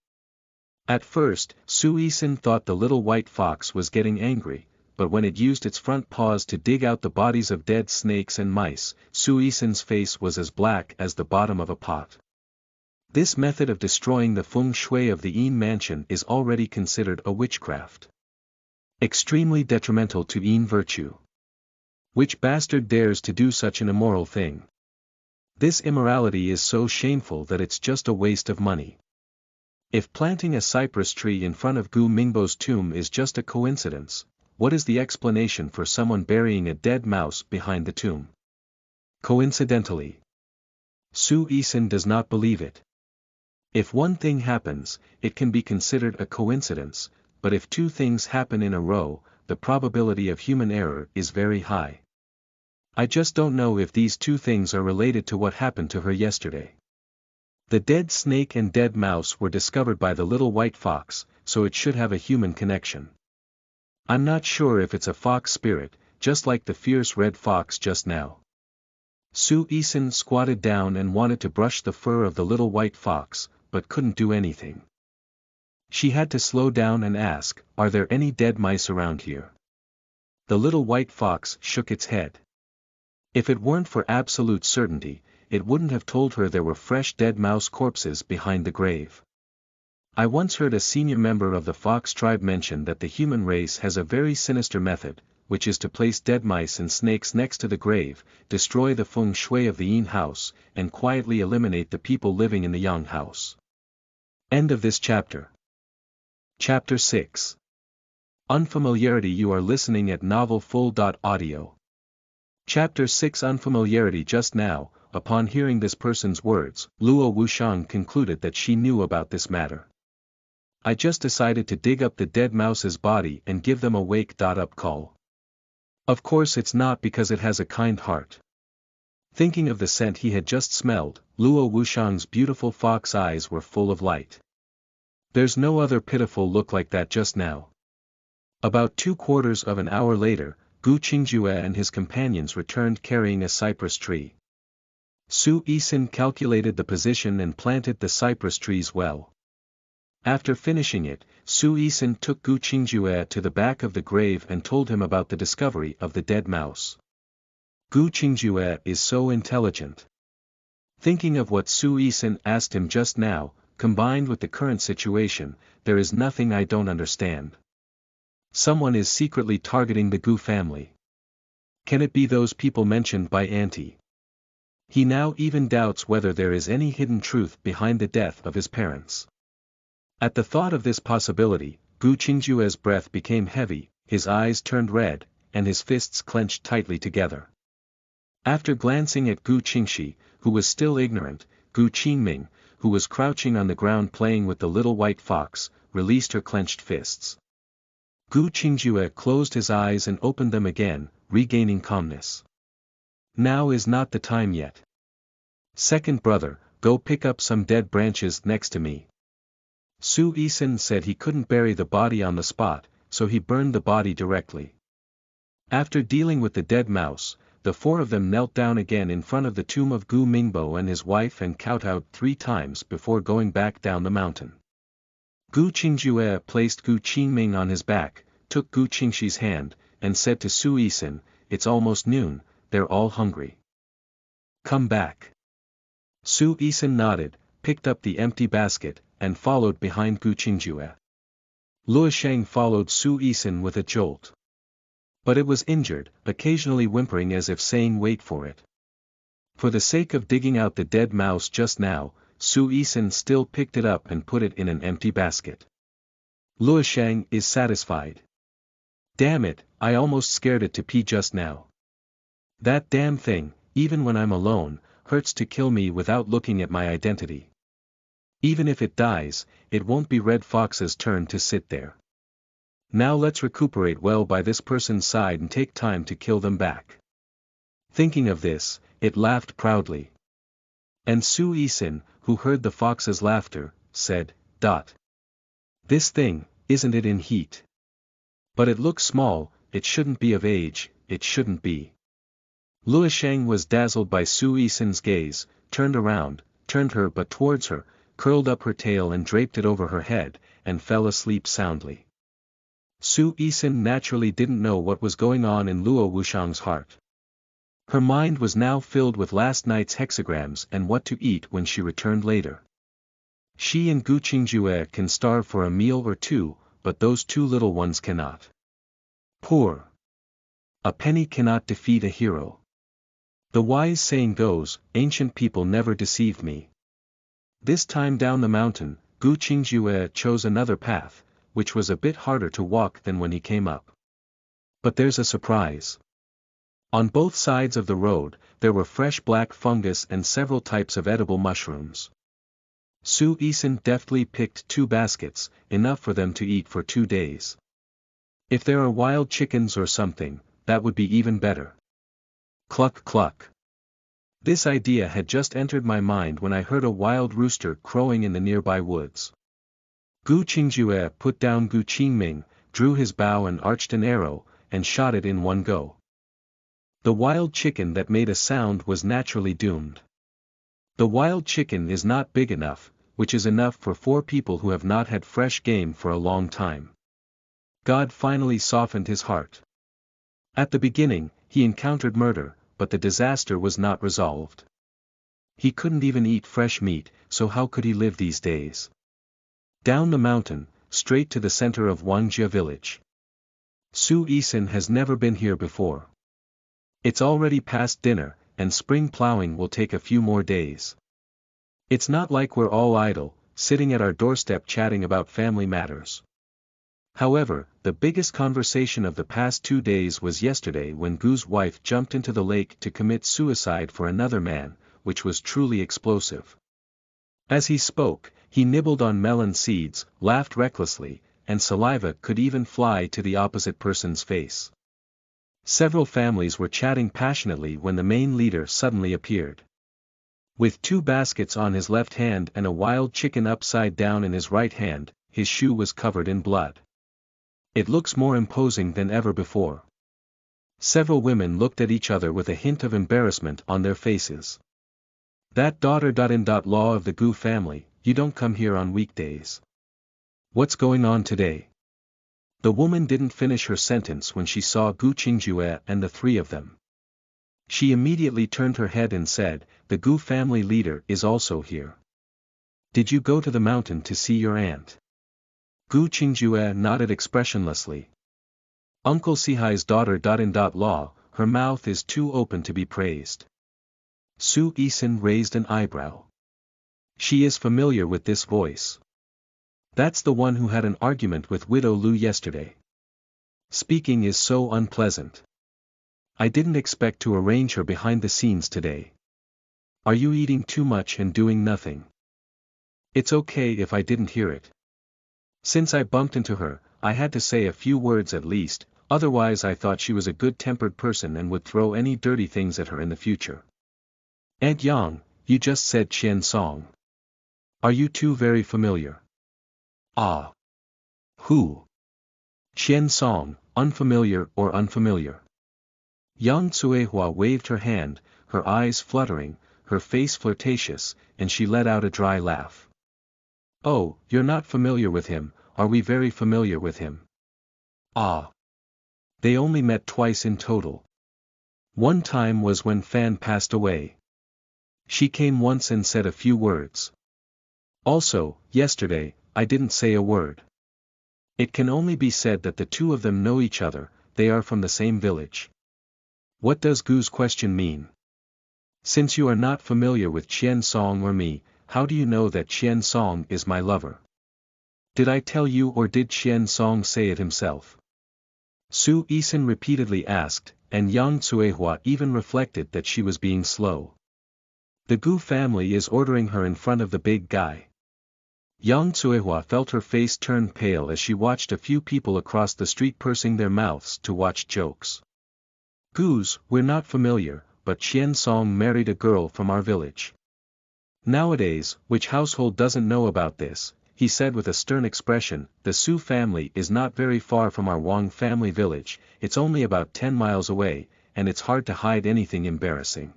At first, Su Yixin thought the little white fox was getting angry, but when it used its front paws to dig out the bodies of dead snakes and mice, Su Yixin's face was as black as the bottom of a pot. This method of destroying the feng shui of the Yin mansion is already considered a witchcraft. Extremely detrimental to Yin virtue. Which bastard dares to do such an immoral thing? This immorality is so shameful that it's just a waste of money. If planting a cypress tree in front of Gu Mingbo's tomb is just a coincidence, what is the explanation for someone burying a dead mouse behind the tomb? Coincidentally. Su Yixin does not believe it. If one thing happens, it can be considered a coincidence, but if two things happen in a row, the probability of human error is very high. I just don't know if these two things are related to what happened to her yesterday. The dead snake and dead mouse were discovered by the little white fox, so it should have a human connection. I'm not sure if it's a fox spirit, just like the fierce red fox just now. Su Yixin squatted down and wanted to brush the fur of the little white fox, but couldn't do anything. She had to slow down and ask, "Are there any dead mice around here?" The little white fox shook its head. If it weren't for absolute certainty, it wouldn't have told her there were fresh dead mouse corpses behind the grave. I once heard a senior member of the fox tribe mention that the human race has a very sinister method, which is to place dead mice and snakes next to the grave, destroy the feng shui of the Yin house, and quietly eliminate the people living in the Yang house. End of this chapter. Chapter 6. Unfamiliarity. You are listening at novelfull.audio. Chapter 6. Unfamiliarity. Just now, upon hearing this person's words, Luo Wushang concluded that she knew about this matter. I just decided to dig up the dead mouse's body and give them a wake-up call. Of course it's not because it has a kind heart. Thinking of the scent he had just smelled, Luo Wushang's beautiful fox eyes were full of light. There's no other pitiful look like that just now. About 3/4 of an hour later, Gu Qingjue and his companions returned carrying a cypress tree. Su Yixin calculated the position and planted the cypress trees well. After finishing it, Su Yixin took Gu Qingjue to the back of the grave and told him about the discovery of the dead mouse. Gu Qingjue is so intelligent. Thinking of what Su Yixin asked him just now, combined with the current situation, there is nothing I don't understand. Someone is secretly targeting the Gu family. Can it be those people mentioned by Auntie? He now even doubts whether there is any hidden truth behind the death of his parents. At the thought of this possibility, Gu Qingjue's breath became heavy, his eyes turned red, and his fists clenched tightly together. After glancing at Gu Qingxi, who was still ignorant, Gu Qingming, who was crouching on the ground playing with the little white fox, released her clenched fists. Gu Qingjue closed his eyes and opened them again, regaining calmness. Now is not the time yet. Second brother, go pick up some dead branches next to me. Su Yixin said he couldn't bury the body on the spot, so he burned the body directly. After dealing with the dead mouse, the four of them knelt down again in front of the tomb of Gu Mingbo and his wife and kowtowed 3 times before going back down the mountain. Gu Qingjue placed Gu Qingming on his back, took Gu Qingxi's hand, and said to Su Yixin, "It's almost noon, they're all hungry. Come back." Su Yixin nodded, picked up the empty basket, and followed behind Gu Qingjue. Luosheng followed Su Yixin with a jolt. But it was injured, occasionally whimpering as if saying wait for it. For the sake of digging out the dead mouse just now, Su Yixin still picked it up and put it in an empty basket. Luosheng is satisfied. Damn it, I almost scared it to pee just now. That damn thing, even when I'm alone, hurts to kill me without looking at my identity. Even if it dies, it won't be Red Fox's turn to sit there. Now let's recuperate well by this person's side and take time to kill them back. Thinking of this, it laughed proudly. And Su Yixin, who heard the fox's laughter, said, "This thing, isn't it in heat? But it looks small, it shouldn't be of age, it shouldn't be." Luosheng was dazzled by Su Yixin's gaze, turned around, turned her but towards her, curled up her tail and draped it over her head, and fell asleep soundly. Su Yixin naturally didn't know what was going on in Luo Wushang's heart. Her mind was now filled with last night's hexagrams and what to eat when she returned later. She and Gu Qingjue can starve for a meal or two, but those two little ones cannot. Poor. A penny cannot defeat a hero. The wise saying goes, ancient people never deceived me. This time down the mountain, Gu Qingjue chose another path, which was a bit harder to walk than when he came up. But there's a surprise. On both sides of the road, there were fresh black fungus and several types of edible mushrooms. Su Yixin deftly picked 2 baskets, enough for them to eat for 2 days. If there are wild chickens or something, that would be even better. Cluck cluck. This idea had just entered my mind when I heard a wild rooster crowing in the nearby woods. Gu Qingjue put down Gu Qingming, drew his bow and arched an arrow, and shot it in one go. The wild chicken that made a sound was naturally doomed. The wild chicken is not big enough, which is enough for 4 people who have not had fresh game for a long time. God finally softened his heart. At the beginning, he encountered murder, but the disaster was not resolved. He couldn't even eat fresh meat, so how could he live these days? Down the mountain, straight to the center of Wangjia village. Su Yixin has never been here before. It's already past dinner, and spring plowing will take a few more days. It's not like we're all idle, sitting at our doorstep chatting about family matters. However, the biggest conversation of the past 2 days was yesterday when Gu's wife jumped into the lake to commit suicide for another man, which was truly explosive. As he spoke, he nibbled on melon seeds, laughed recklessly, and saliva could even fly to the opposite person's face. Several families were chatting passionately when the main leader suddenly appeared. With 2 baskets on his left hand and a wild chicken upside down in his right hand, his shoe was covered in blood. It looks more imposing than ever before. Several women looked at each other with a hint of embarrassment on their faces. That daughter-in-law of the Gu family, you don't come here on weekdays. What's going on today? The woman didn't finish her sentence when she saw Gu Qingjue and the 3 of them. She immediately turned her head and said, "The Gu family leader is also here. Did you go to the mountain to see your aunt?" Gu Qingjue nodded expressionlessly. Uncle Sihai's daughter-in-law, her mouth is too open to be praised. Su Yixin raised an eyebrow. She is familiar with this voice. That's the one who had an argument with Widow Lu yesterday. Speaking is so unpleasant. I didn't expect to arrange her behind the scenes today. Are you eating too much and doing nothing? It's okay if I didn't hear it. Since I bumped into her, I had to say a few words at least, otherwise I thought she was a good-tempered person and would throw any dirty things at her in the future. Aunt Yang, you just said Qian Song. Are you two very familiar? Ah. Who? Qian Song, unfamiliar or unfamiliar? Yang Tsuehua waved her hand, her eyes fluttering, her face flirtatious, and she let out a dry laugh. Oh, you're not familiar with him, are we very familiar with him? Ah. They only met twice in total. One time was when Fan passed away. She came once and said a few words. Also, yesterday, I didn't say a word. It can only be said that the 2 of them know each other, they are from the same village. What does Gu's question mean? Since you are not familiar with Qian Song or me, how do you know that Qian Song is my lover? Did I tell you or did Qian Song say it himself? Su Yixin repeatedly asked, and Yang Tsuehua even reflected that she was being slow. The Gu family is ordering her in front of the big guy. Yang Tsuehua felt her face turn pale as she watched a few people across the street pursing their mouths to watch jokes. Gus, we're not familiar, but Qian Song married a girl from our village. Nowadays, which household doesn't know about this? He said with a stern expression. The Su family is not very far from our Wang family village, it's only about 10 miles away, and it's hard to hide anything embarrassing.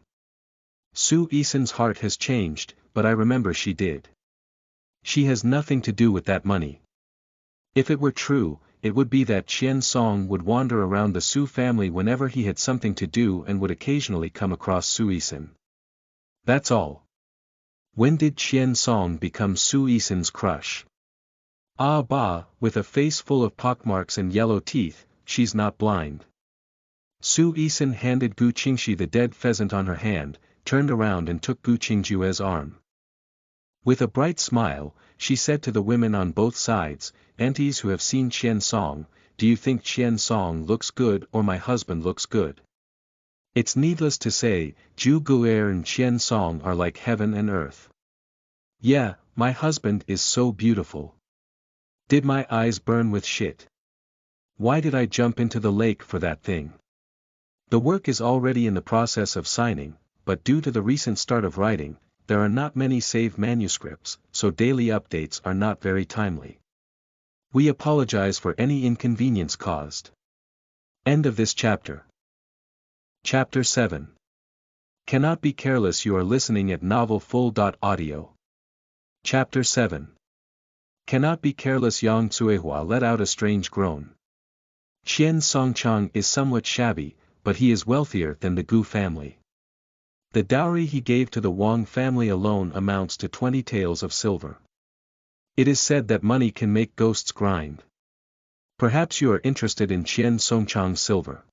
Su Yixin's heart has changed, but I remember she did. She has nothing to do with that money. If it were true, it would be that Qian Song would wander around the Su family whenever he had something to do and would occasionally come across Su Yixin. That's all. When did Qian Song become Su Yixin's crush? Ah bah, with a face full of pockmarks and yellow teeth, she's not blind. Su Yixin handed Gu Qingxi the dead pheasant on her hand, turned around and took Gu Qingjue's arm. With a bright smile, she said to the women on both sides, "Aunties who have seen Qian Song, do you think Qian Song looks good or my husband looks good?" It's needless to say, Zhu Gu'er and Qian Song are like heaven and earth. Yeah, my husband is so beautiful. Did my eyes burn with shit? Why did I jump into the lake for that thing? The work is already in the process of signing, but due to the recent start of writing, there are not many saved manuscripts, so daily updates are not very timely. We apologize for any inconvenience caused. End of this chapter. Chapter 7. Cannot be careless. You are listening at novelfull.audio. Chapter 7. Cannot be careless. Yang Tsuehua let out a strange groan. Qian Songchang is somewhat shabby, but he is wealthier than the Gu family. The dowry he gave to the Wang family alone amounts to 20 taels of silver. It is said that money can make ghosts grind. Perhaps you are interested in Qian Songchang's silver.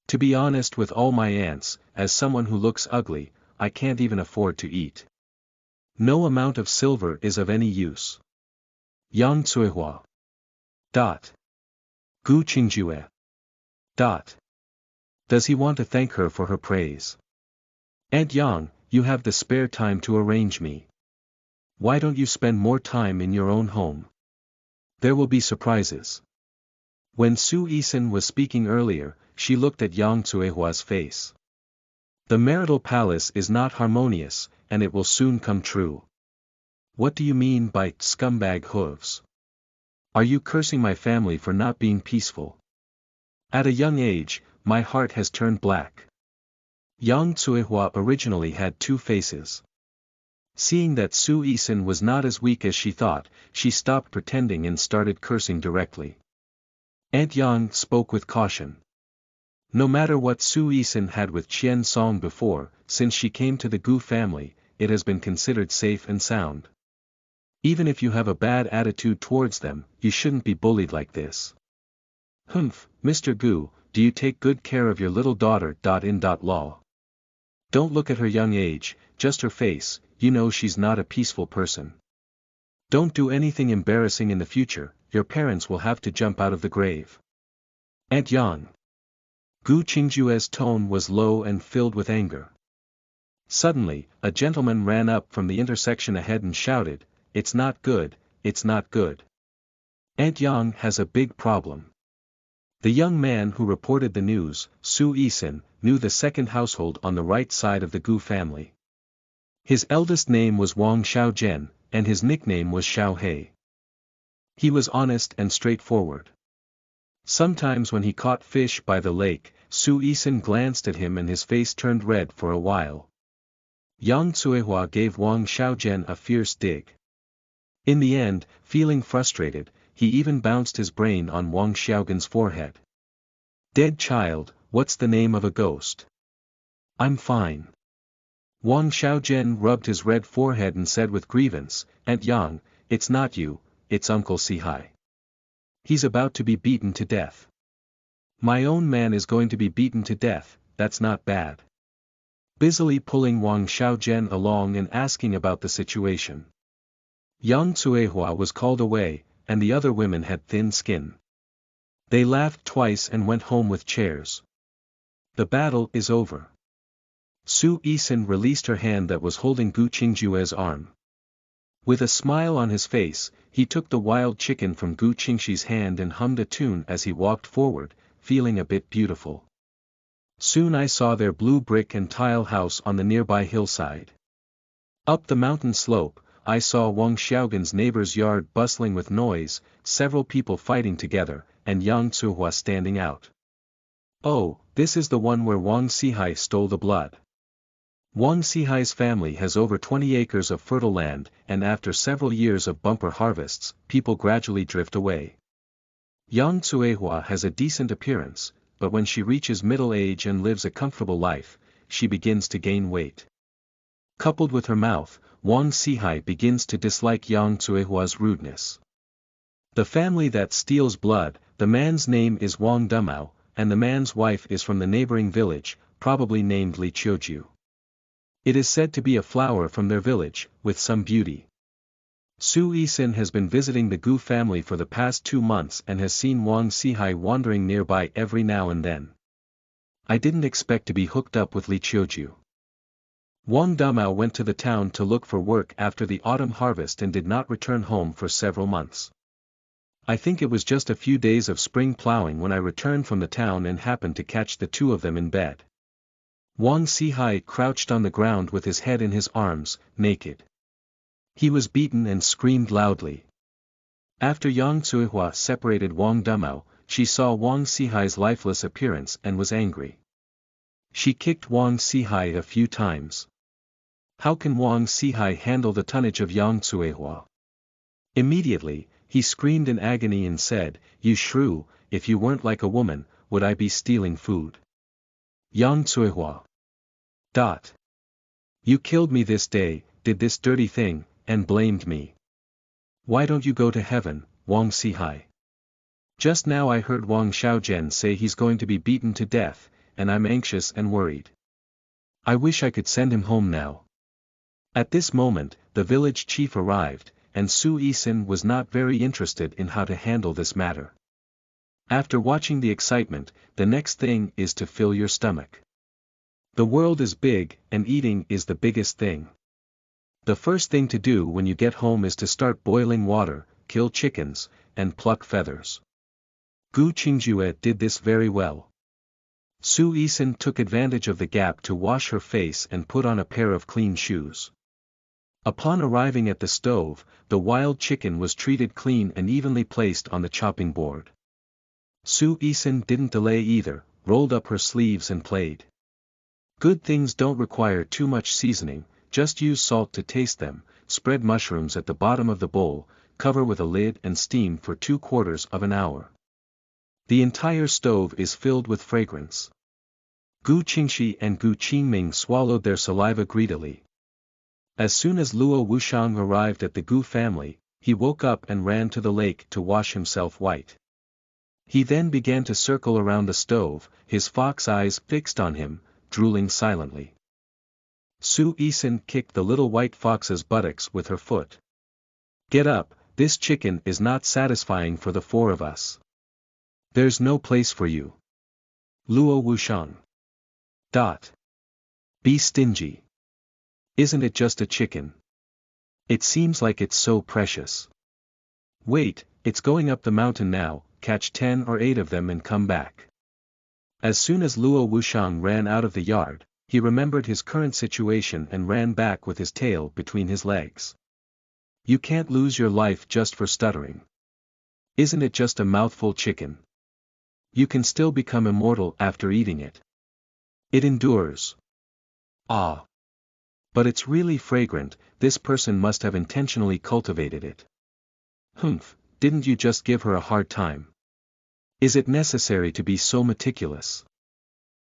To be honest with all my aunts, as someone who looks ugly, I can't even afford to eat. No amount of silver is of any use. Yang Tsuehua. Gu Qingjue. Does he want to thank her for her praise? Aunt Yang, you have the spare time to arrange me. Why don't you spend more time in your own home? There will be surprises. When Su Yixin was speaking earlier, she looked at Yang Tsuehua's face. The marital palace is not harmonious, and it will soon come true. What do you mean by scumbag hooves? Are you cursing my family for not being peaceful? At a young age, my heart has turned black. Yang Tsuehua originally had two faces. Seeing that Su Yixin was not as weak as she thought, she stopped pretending and started cursing directly. Aunt Yang spoke with caution. No matter what Su Yixin had with Qian Song before, since she came to the Gu family, it has been considered safe and sound. Even if you have a bad attitude towards them, you shouldn't be bullied like this. Humph, Mr. Gu, do you take good care of your little daughter? Law. Don't look at her young age, just her face, you know she's not a peaceful person. Don't do anything embarrassing in the future, your parents will have to jump out of the grave. Aunt Yang. Gu Qingjue's tone was low and filled with anger. Suddenly, a gentleman ran up from the intersection ahead and shouted, "It's not good, it's not good. Aunt Yang has a big problem." The young man who reported the news, Su Yixin, knew the second household on the right side of the Gu family. His eldest name was Wang Xiaozhen, and his nickname was Xiaohei. He was honest and straightforward. Sometimes when he caught fish by the lake, Su Yixin glanced at him and his face turned red for a while. Yang Tsuehua gave Wang Xiaozhen a fierce dig. In the end, feeling frustrated, he even bounced his brain on Wang Xiaogan's forehead. "Dead child, what's the name of a ghost?" "I'm fine." Wang Xiaozhen rubbed his red forehead and said with grievance, "Aunt Yang, it's not you, it's Uncle Sihai. He's about to be beaten to death." "My own man is going to be beaten to death, that's not bad." Busily pulling Wang Xiaozhen along and asking about the situation. Yang Tsuehua was called away, and the other women had thin skin. They laughed twice and went home with chairs. The battle is over. Su Yixin released her hand that was holding Gu Qingjue's arm. With a smile on his face, he took the wild chicken from Gu Qingxi's hand and hummed a tune as he walked forward, feeling a bit beautiful. Soon I saw their blue brick and tile house on the nearby hillside. Up the mountain slope, I saw Wang Xiaogan's neighbor's yard bustling with noise, several people fighting together, and Yang Tsuhua standing out. Oh, this is the one where Wang Sihai stole the blood. Wang Sihai's family has over 20 acres of fertile land, and after several years of bumper harvests, people gradually drift away. Yang Tsuehua has a decent appearance, but when she reaches middle age and lives a comfortable life, she begins to gain weight. Coupled with her mouth, Wang Sihai begins to dislike Yang Tsuehua's rudeness. The family that steals blood, the man's name is Wang Dumao, and the man's wife is from the neighboring village, probably named Li Qiuju. It is said to be a flower from their village, with some beauty. Su Yixin has been visiting the Gu family for the past 2 months and has seen Wang Sihai wandering nearby every now and then. I didn't expect to be hooked up with Li Qiuju. Wang Dumao went to the town to look for work after the autumn harvest and did not return home for several months. I think it was just a few days of spring plowing when I returned from the town and happened to catch the two of them in bed. Wang Sihai crouched on the ground with his head in his arms, naked. He was beaten and screamed loudly. After Yang Tsuehua separated Wang Dumao, she saw Wang Sihai's lifeless appearance and was angry. She kicked Wang Sihai a few times. How can Wang Sihai handle the tonnage of Yang Tsuehua? Immediately, he screamed in agony and said, "You shrew, if you weren't like a woman, would I be stealing food? Yang Tsuehua. You killed me this day, did this dirty thing, and blamed me. Why don't you go to heaven, Wang Sihai? Just now I heard Wang Xiaojian say he's going to be beaten to death, and I'm anxious and worried. I wish I could send him home now." At this moment, the village chief arrived, and Su Yixin was not very interested in how to handle this matter. After watching the excitement, the next thing is to fill your stomach. The world is big, and eating is the biggest thing. The first thing to do when you get home is to start boiling water, kill chickens, and pluck feathers. Gu Qingjue did this very well. Su Yixin took advantage of the gap to wash her face and put on a pair of clean shoes. Upon arriving at the stove, the wild chicken was treated clean and evenly placed on the chopping board. Su Yixin didn't delay either, rolled up her sleeves and played. Good things don't require too much seasoning, just use salt to taste them, spread mushrooms at the bottom of the bowl, cover with a lid and steam for 3/4 of an hour. The entire stove is filled with fragrance. Gu Qingxi and Gu Qingming swallowed their saliva greedily. As soon as Luo Wushang arrived at the Gu family, he woke up and ran to the lake to wash himself white. He then began to circle around the stove, his fox eyes fixed on him, drooling silently. Su Yixin kicked the little white fox's buttocks with her foot. "Get up, this chicken is not satisfying for the 4 of us. There's no place for you. Luo Wushang. Be stingy. Isn't it just a chicken? It seems like it's so precious. Wait, it's going up the mountain now, catch 10 or 8 of them and come back." As soon as Luo Wushang ran out of the yard, he remembered his current situation and ran back with his tail between his legs. You can't lose your life just for stuttering. Isn't it just a mouthful chicken? You can still become immortal after eating it. It endures. Ah. But it's really fragrant, this person must have intentionally cultivated it. Humph, didn't you just give her a hard time? Is it necessary to be so meticulous?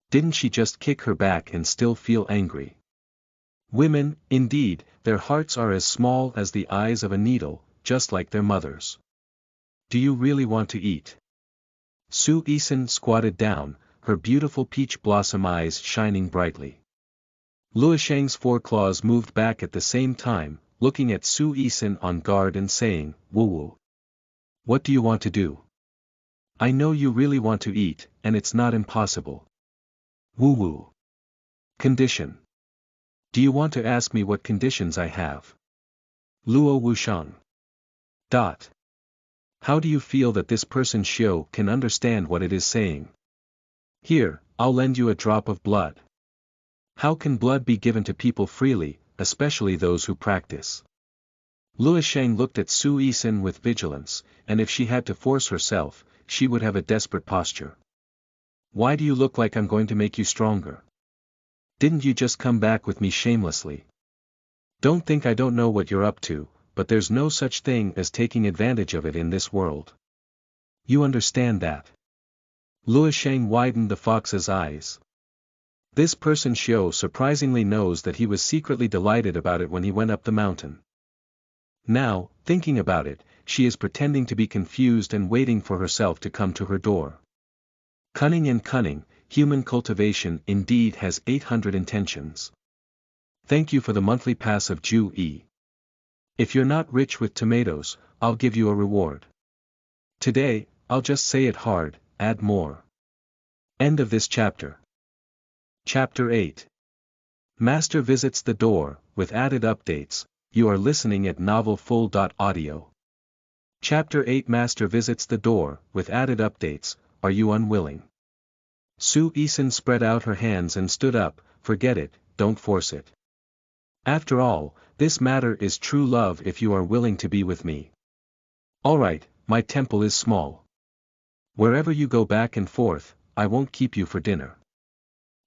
Didn't she just kick her back and still feel angry? Women, indeed, their hearts are as small as the eyes of a needle, just like their mothers. Do you really want to eat? Su Yixin squatted down, her beautiful peach blossom eyes shining brightly. Luoshang's 4 claws moved back at the same time, looking at Su Yixin on guard and saying, "Woo woo. What do you want to do? I know you really want to eat, and it's not impossible. Woo woo. Condition. Do you want to ask me what conditions I have? Luo Wushang. How do you feel that this person Xiao can understand what it is saying? Here, I'll lend you a drop of blood. How can blood be given to people freely, especially those who practice? Luosheng looked at Su Yixin with vigilance, and if she had to force herself, she would have a desperate posture. Why do you look like I'm going to make you stronger? Didn't you just come back with me shamelessly? Don't think I don't know what you're up to, but there's no such thing as taking advantage of it in this world. You understand that? Luosheng widened the fox's eyes. This person Xiao surprisingly knows that he was secretly delighted about it when he went up the mountain. Now, thinking about it, she is pretending to be confused and waiting for herself to come to her door. Cunning and cunning, human cultivation indeed has 800 intentions. Thank you for the monthly pass of Ju E. If you're not rich with tomatoes, I'll give you a reward. Today, I'll just say it hard, add more. End of this chapter. Chapter 8. Master visits the door, with added updates. You are listening at novelfull.audio. Chapter 8. Master visits the door, with added updates. Are you unwilling? Su Yixin spread out her hands and stood up. Forget it, don't force it. After all, this matter is true love if you are willing to be with me. Alright, my temple is small. Wherever you go back and forth, I won't keep you for dinner.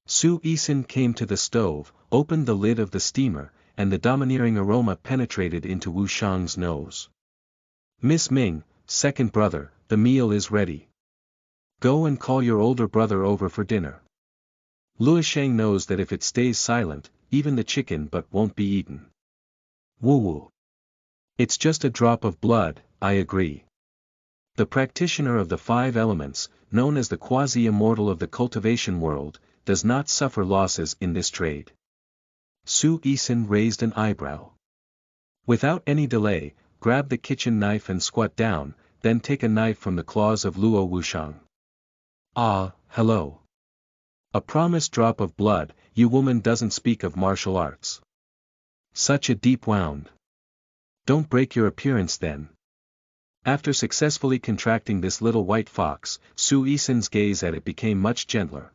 Su Yixin came to the stove, opened the lid of the steamer, and the domineering aroma penetrated into Wu Shang's nose. Miss Ming, second brother, the meal is ready. Go and call your older brother over for dinner. Luosheng knows that if it stays silent, even the chicken but won't be eaten. Woo-woo. It's just a drop of blood, I agree. The practitioner of the 5 elements, known as the quasi-immortal of the cultivation world, does not suffer losses in this trade. Su Yixin raised an eyebrow. Without any delay, grab the kitchen knife and squat down, then take a knife from the claws of Luo Wushang. Ah, hello. A promised drop of blood, you woman doesn't speak of martial arts. Such a deep wound. Don't break your appearance then. After successfully contracting this little white fox, Su Yixin's gaze at it became much gentler.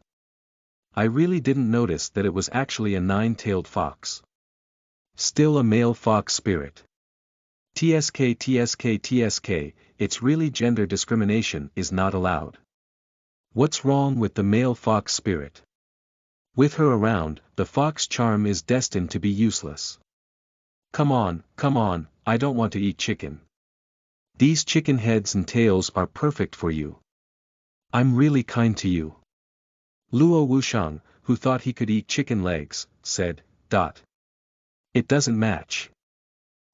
I really didn't notice that it was actually a 9-tailed fox. Still a male fox spirit. TSK, it's really gender discrimination is not allowed. What's wrong with the male fox spirit? With her around, the fox charm is destined to be useless. Come on, I don't want to eat chicken. These chicken heads and tails are perfect for you. I'm really kind to you. Luo Wushang, who thought he could eat chicken legs, said, It doesn't match.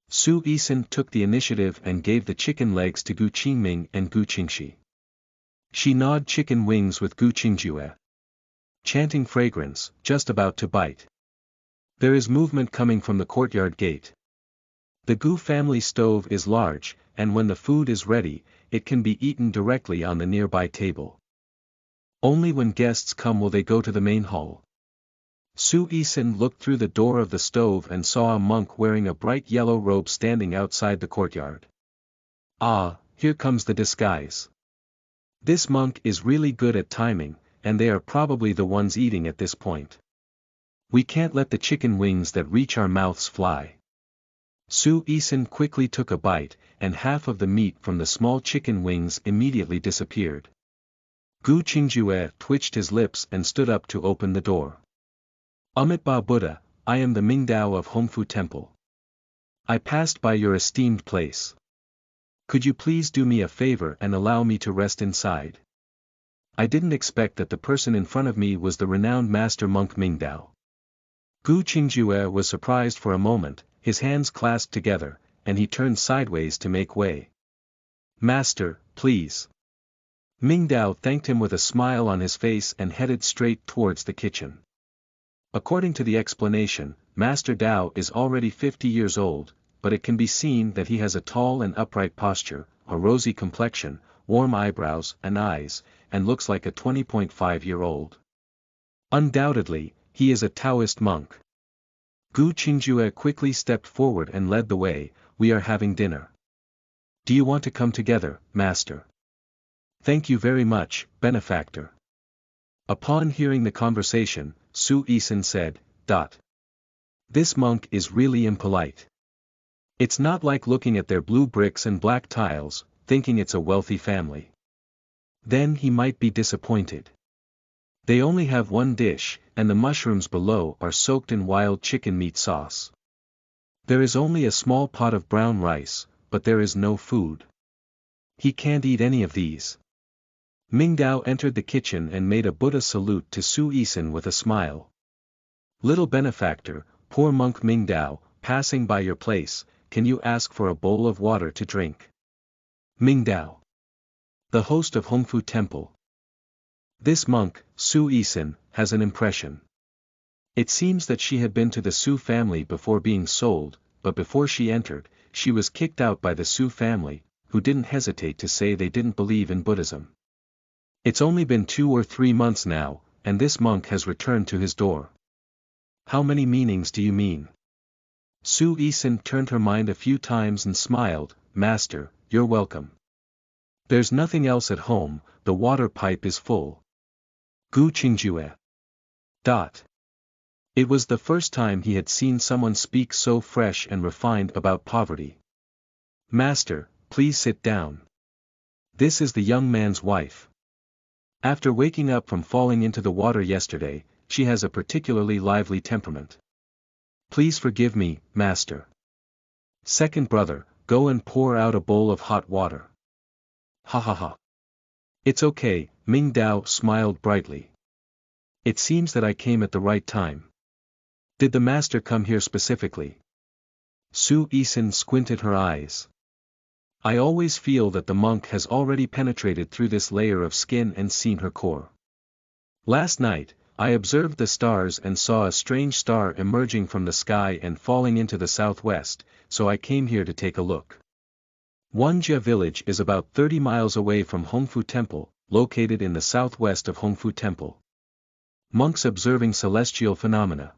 Su Yixin took the initiative and gave the chicken legs to Gu Qingming and Gu Qingxi. She gnawed chicken wings with Gu Qingjue. Chanting fragrance, just about to bite. There is movement coming from the courtyard gate. The Gu family stove is large, and when the food is ready, it can be eaten directly on the nearby table. Only when guests come will they go to the main hall. Su Yixin looked through the door of the stove and saw a monk wearing a bright yellow robe standing outside the courtyard. Ah, here comes the disguise. This monk is really good at timing, and they are probably the ones eating at this point. We can't let the chicken wings that reach our mouths fly. Su Yixin quickly took a bite, and half of the meat from the small chicken wings immediately disappeared. Gu Qingjue twitched his lips and stood up to open the door. Amitabha Buddha, I am the Mingdao of Hongfu Temple. I passed by your esteemed place. Could you please do me a favor and allow me to rest inside? I didn't expect that the person in front of me was the renowned master monk Mingdao. Gu Qingjue was surprised for a moment, his hands clasped together, and he turned sideways to make way. Master, please. Mingdao thanked him with a smile on his face and headed straight towards the kitchen. According to the explanation, Master Dao is already 50 years old, but it can be seen that he has a tall and upright posture, a rosy complexion, warm eyebrows and eyes, and looks like a 20.5-year-old. Undoubtedly, he is a Taoist monk. Qingjue quickly stepped forward and led the way. We are having dinner. Do you want to come together, master? Thank you very much, benefactor. Upon hearing the conversation, Yixin said, This monk is really impolite. It's not like looking at their blue bricks and black tiles, thinking it's a wealthy family. Then he might be disappointed. They only have one dish, and the mushrooms below are soaked in wild chicken meat sauce. There is only a small pot of brown rice, but there is no food. He can't eat any of these. Mingdao entered the kitchen and made a Buddha salute to Yixin with a smile. Little benefactor, poor monk Mingdao, passing by your place, can you ask for a bowl of water to drink? Mingdao, the host of Hongfu Temple. This monk, Yixin, has an impression. It seems that she had been to the Su family before being sold, but before she entered, she was kicked out by the Su family, who didn't hesitate to say they didn't believe in Buddhism. It's only been 2 or 3 months now, and this monk has returned to his door. How many meanings do you mean? Yixin turned her mind a few times and smiled, Master, you're welcome. There's nothing else at home, the water pipe is full. Qingjue. It was the first time he had seen someone speak so fresh and refined about poverty. Master, please sit down. This is the young man's wife. After waking up from falling into the water yesterday, she has a particularly lively temperament. Please forgive me, master. Second brother, go and pour out a bowl of hot water. Ha ha ha. It's okay, Mingdao smiled brightly. It seems that I came at the right time. Did the master come here specifically? Yixin squinted her eyes. I always feel that the monk has already penetrated through this layer of skin and seen her core. Last night, I observed the stars and saw a strange star emerging from the sky and falling into the southwest, so I came here to take a look. Wanjia village is about 30 miles away from Hongfu Temple, located in the southwest of Hongfu Temple. Monks observing celestial phenomena.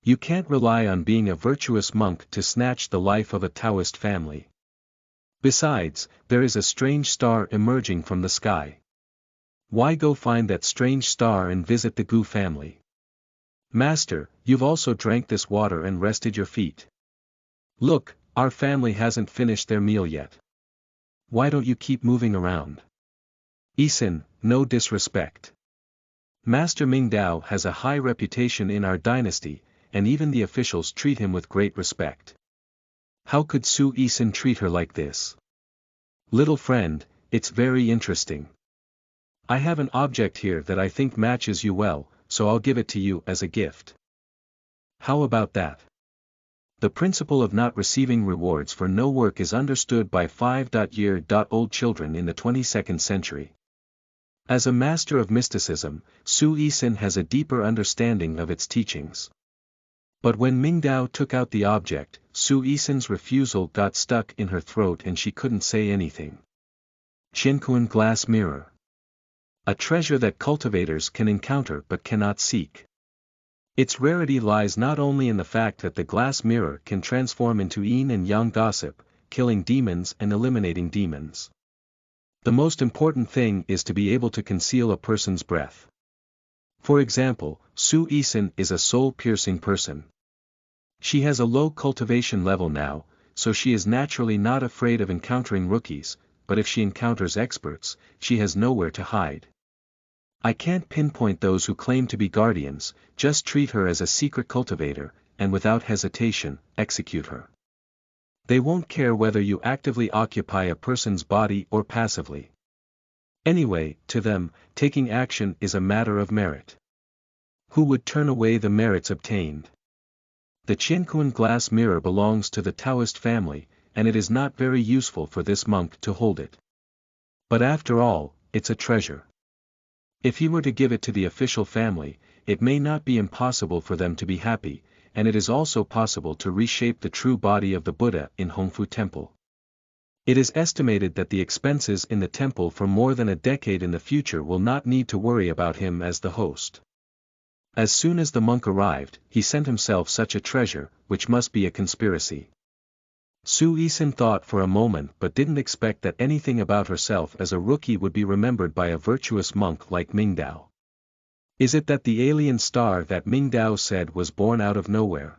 You can't rely on being a virtuous monk to snatch the life of a Taoist family. Besides, there is a strange star emerging from the sky. Why go find that strange star and visit the Gu family? Master, you've also drank this water and rested your feet. Look, our family hasn't finished their meal yet. Why don't you keep moving around? Yixin, no disrespect. Master Mingdao has a high reputation in our dynasty, and even the officials treat him with great respect. How could Yixin treat her like this? Little friend, it's very interesting. I have an object here that I think matches you well, so I'll give it to you as a gift. How about that? The principle of not receiving rewards for no work is understood by 5-year-old children in the 22nd century. As a master of mysticism, Yixin has a deeper understanding of its teachings. But when Mingdao took out the object, Yixin's refusal got stuck in her throat and she couldn't say anything. Qingjue glass mirror. A treasure that cultivators can encounter but cannot seek. Its rarity lies not only in the fact that the glass mirror can transform into yin and yang gossip, killing demons and eliminating demons. The most important thing is to be able to conceal a person's breath. For example, Yixin is a soul-piercing person. She has a low cultivation level now, so she is naturally not afraid of encountering rookies, but if she encounters experts, she has nowhere to hide. I can't pinpoint those who claim to be guardians, just treat her as a secret cultivator, and without hesitation, execute her. They won't care whether you actively occupy a person's body or passively. Anyway, to them, taking action is a matter of merit. Who would turn away the merits obtained? The Qingjue glass mirror belongs to the Taoist family, and it is not very useful for this monk to hold it. But after all, it's a treasure. If he were to give it to the official family, it may not be impossible for them to be happy, and it is also possible to reshape the true body of the Buddha in Hongfu Temple. It is estimated that the expenses in the temple for more than a decade in the future will not need to worry about him as the host. As soon as the monk arrived, he sent himself such a treasure, which must be a conspiracy. Su Yixin thought for a moment but didn't expect that anything about herself as a rookie would be remembered by a virtuous monk like Mingdao. Is it that the alien star that Mingdao said was born out of nowhere?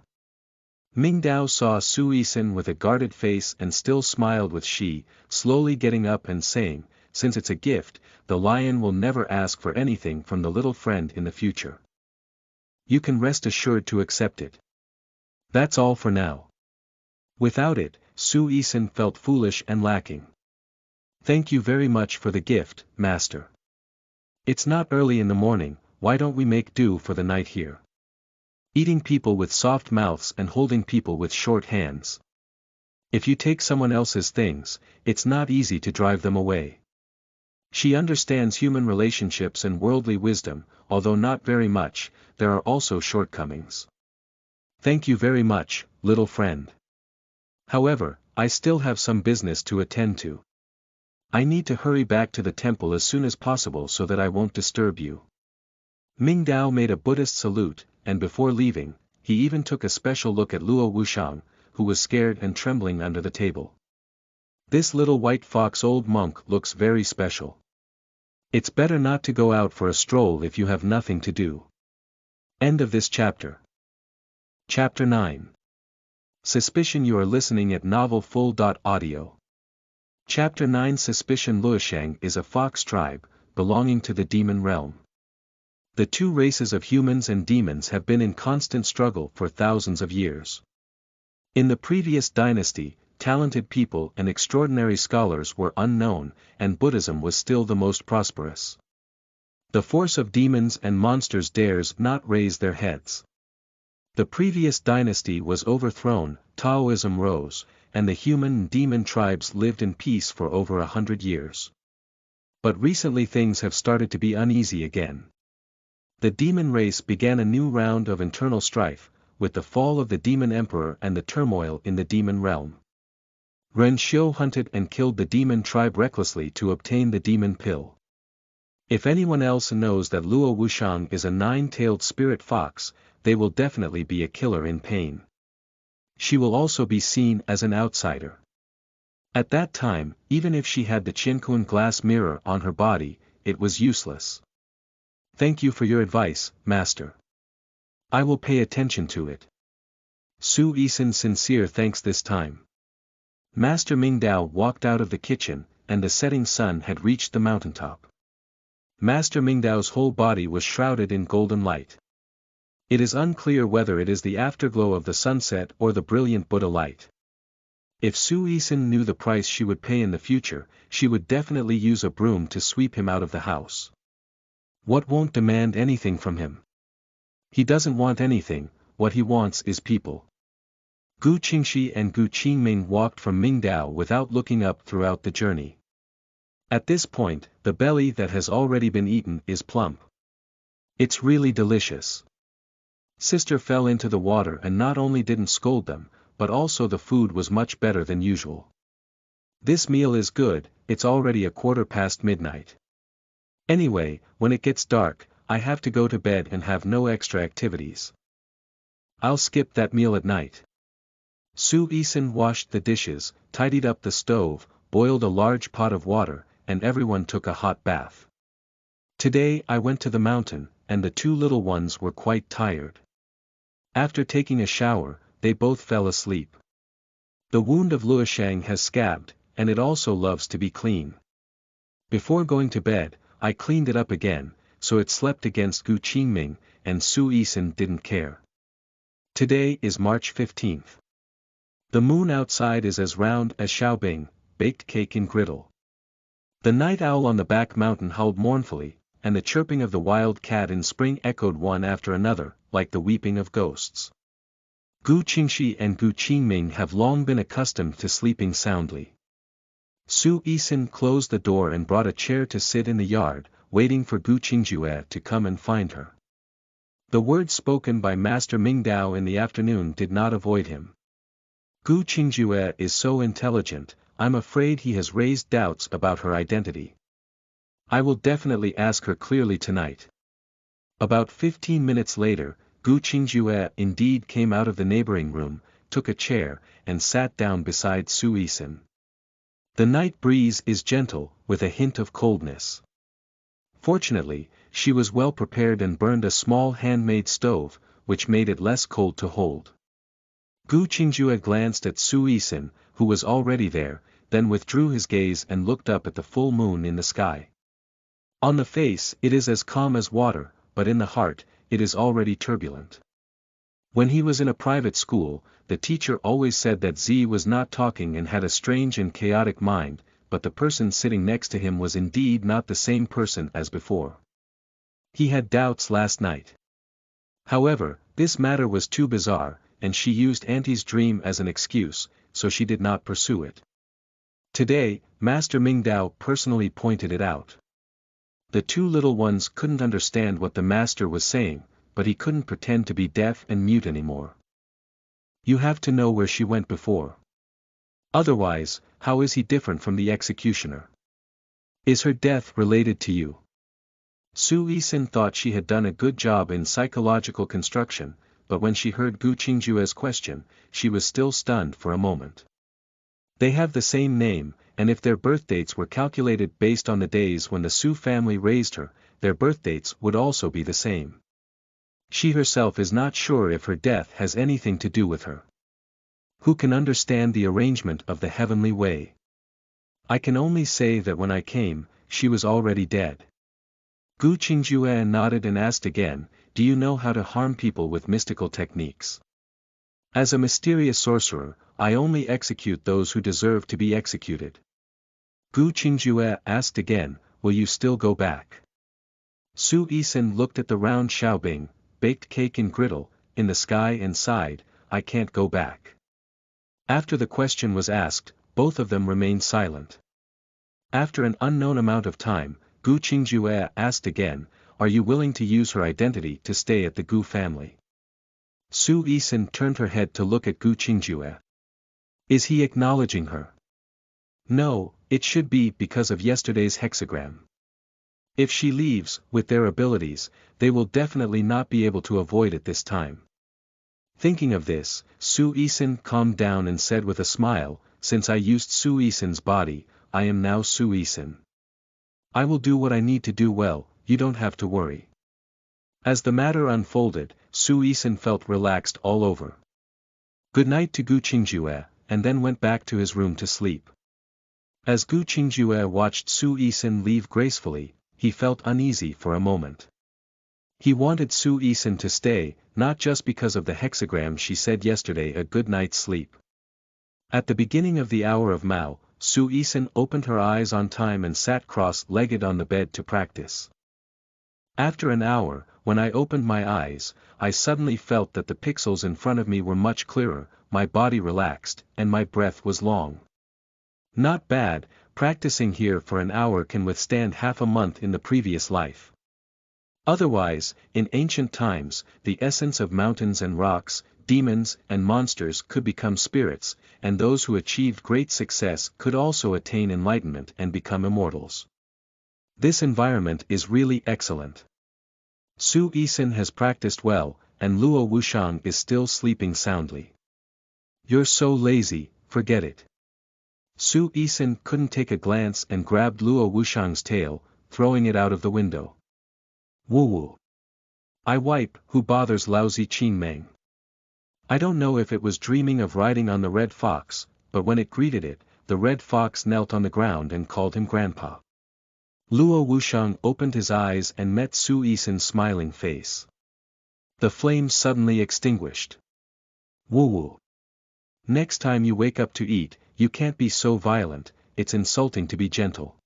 Mingdao saw Su Yixin with a guarded face and still smiled with she, slowly getting up and saying, since it's a gift, the lion will never ask for anything from the little friend in the future. You can rest assured to accept it. That's all for now. Without it, Su Yixin felt foolish and lacking. Thank you very much for the gift, master. It's not early in the morning, why don't we make do for the night here? Eating people with soft mouths and holding people with short hands. If you take someone else's things, it's not easy to drive them away. She understands human relationships and worldly wisdom, although not very much, there are also shortcomings. Thank you very much, little friend. However, I still have some business to attend to. I need to hurry back to the temple as soon as possible so that I won't disturb you. Mingdao made a Buddhist salute, and before leaving, he even took a special look at Luo Wushang, who was scared and trembling under the table. This little white fox old monk looks very special. It's better not to go out for a stroll if you have nothing to do. End of this chapter. Chapter 9. Suspicion. You are listening at novelfull.audio. Chapter 9. Suspicion. Luoshang is a fox tribe, belonging to the demon realm. The two races of humans and demons have been in constant struggle for thousands of years. In the previous dynasty, talented people and extraordinary scholars were unknown, and Buddhism was still the most prosperous. The force of demons and monsters dares not raise their heads. The previous dynasty was overthrown, Taoism rose, and the human and demon tribes lived in peace for over 100 years. But recently things have started to be uneasy again. The demon race began a new round of internal strife, with the fall of the demon emperor and the turmoil in the demon realm. Ren Xiu hunted and killed the demon tribe recklessly to obtain the demon pill. If anyone else knows that Luo Wushang is a nine-tailed spirit fox, they will definitely be a killer in pain. She will also be seen as an outsider. At that time, even if she had the Qinkun glass mirror on her body, it was useless. Thank you for your advice, master. I will pay attention to it. Su Yixin sincere thanks this time. Master Mingdao walked out of the kitchen, and the setting sun had reached the mountaintop. Master Mingdao's whole body was shrouded in golden light. It is unclear whether it is the afterglow of the sunset or the brilliant Buddha light. If Su Yixin knew the price she would pay in the future, she would definitely use a broom to sweep him out of the house. What won't demand anything from him? He doesn't want anything, what he wants is people. Gu Qingxi and Gu Qingming walked from Mingdao without looking up throughout the journey. At this point, the belly that has already been eaten is plump. It's really delicious. Sister fell into the water and not only didn't scold them, but also the food was much better than usual. This meal is good, it's already 1:15 midnight. Anyway, when it gets dark, I have to go to bed and have no extra activities. I'll skip that meal at night. Su Yixin washed the dishes, tidied up the stove, boiled a large pot of water, and everyone took a hot bath. Today I went to the mountain, and the two little ones were quite tired. After taking a shower, they both fell asleep. The wound of Luoshang has scabbed, and it also loves to be clean. Before going to bed, I cleaned it up again, so it slept against Gu Qingming, and Su Yixin didn't care. Today is March 15th. The moon outside is as round as Xiaobing, baked cake in griddle. The night owl on the back mountain howled mournfully, and the chirping of the wild cat in spring echoed one after another, like the weeping of ghosts. Gu Qingxi and Gu Qingming have long been accustomed to sleeping soundly. Su Yixin closed the door and brought a chair to sit in the yard, waiting for Gu Qingjue to come and find her. The words spoken by Master Mingdao in the afternoon did not avoid him. Gu Qingjue is so intelligent, I'm afraid he has raised doubts about her identity. I will definitely ask her clearly tonight. About 15 minutes later, Qingjue indeed came out of the neighboring room, took a chair, and sat down beside Su Yixin. The night breeze is gentle, with a hint of coldness. Fortunately, she was well prepared and burned a small handmade stove, which made it less cold to hold. Qingjue glanced at Su Yixin, who was already there, then withdrew his gaze and looked up at the full moon in the sky. On the face it is as calm as water, but in the heart, it is already turbulent. When he was in a private school, the teacher always said that Z was not talking and had a strange and chaotic mind, but the person sitting next to him was indeed not the same person as before. He had doubts last night. However, this matter was too bizarre, and she used Auntie's dream as an excuse, so she did not pursue it. Today, Master Mingdao personally pointed it out. The two little ones couldn't understand what the master was saying, but he couldn't pretend to be deaf and mute anymore. You have to know where she went before. Otherwise, how is he different from the executioner? Is her death related to you? Su Yixin thought she had done a good job in psychological construction, but when she heard Qingjue's question, she was still stunned for a moment. They have the same name, and if their birth dates were calculated based on the days when the Su family raised her, their birth dates would also be the same. She herself is not sure if her death has anything to do with her. Who can understand the arrangement of the heavenly way? I can only say that when I came, she was already dead. Qingjue nodded and asked again, do you know how to harm people with mystical techniques? As a mysterious sorcerer, I only execute those who deserve to be executed. Qingjue asked again, will you still go back? Su Yixin looked at the round xiaobing, baked cake and griddle, in the sky and sighed, I can't go back. After the question was asked, both of them remained silent. After an unknown amount of time, Qingjue asked again, are you willing to use her identity to stay at the Gu family? Su Yixin turned her head to look at Qingjue. Is he acknowledging her? No, it should be because of yesterday's hexagram. If she leaves, with their abilities, they will definitely not be able to avoid it this time. Thinking of this, Su Yixin calmed down and said with a smile, since I used Su Yixin's body, I am now Su Yixin. I will do what I need to do well, you don't have to worry. As the matter unfolded, Su Yixin felt relaxed all over. Good night to Qingjue, and then went back to his room to sleep. As Qingjue watched Su Yixin leave gracefully, he felt uneasy for a moment. He wanted Su Yixin to stay, not just because of the hexagram she said yesterday a good night's sleep. At the beginning of the hour of Mao, Su Yixin opened her eyes on time and sat cross-legged on the bed to practice. After an hour, when I opened my eyes, I suddenly felt that the pixels in front of me were much clearer, my body relaxed, and my breath was long. Not bad, practicing here for an hour can withstand half a month in the previous life. Otherwise, in ancient times, the essence of mountains and rocks, demons and monsters could become spirits, and those who achieved great success could also attain enlightenment and become immortals. This environment is really excellent. Su Yixin has practiced well, and Luo Wushang is still sleeping soundly. You're so lazy, forget it. Su Yixin couldn't take a glance and grabbed Luo Wushang's tail, throwing it out of the window. Woo-woo. I wipe, who bothers lousy Qinmeng? I don't know if it was dreaming of riding on the red fox, but when it greeted it, the red fox knelt on the ground and called him grandpa. Luo Wushang opened his eyes and met Su Yixin's smiling face. The flame suddenly extinguished. Woo-woo. Next time you wake up to eat, you can't be so violent, it's insulting to be gentle.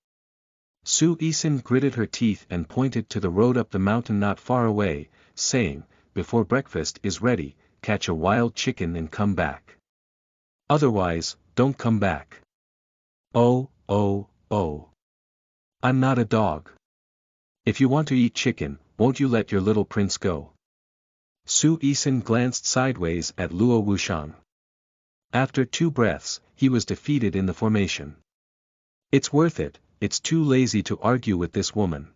Su Yixin gritted her teeth and pointed to the road up the mountain not far away, saying, before breakfast is ready, catch a wild chicken and come back. Otherwise, don't come back. Oh, oh, oh. I'm not a dog. If you want to eat chicken, won't you let your little prince go? Su Yixin glanced sideways at Luo Wushang. After 2 breaths, he was defeated in the formation. It's worth it, it's too lazy to argue with this woman.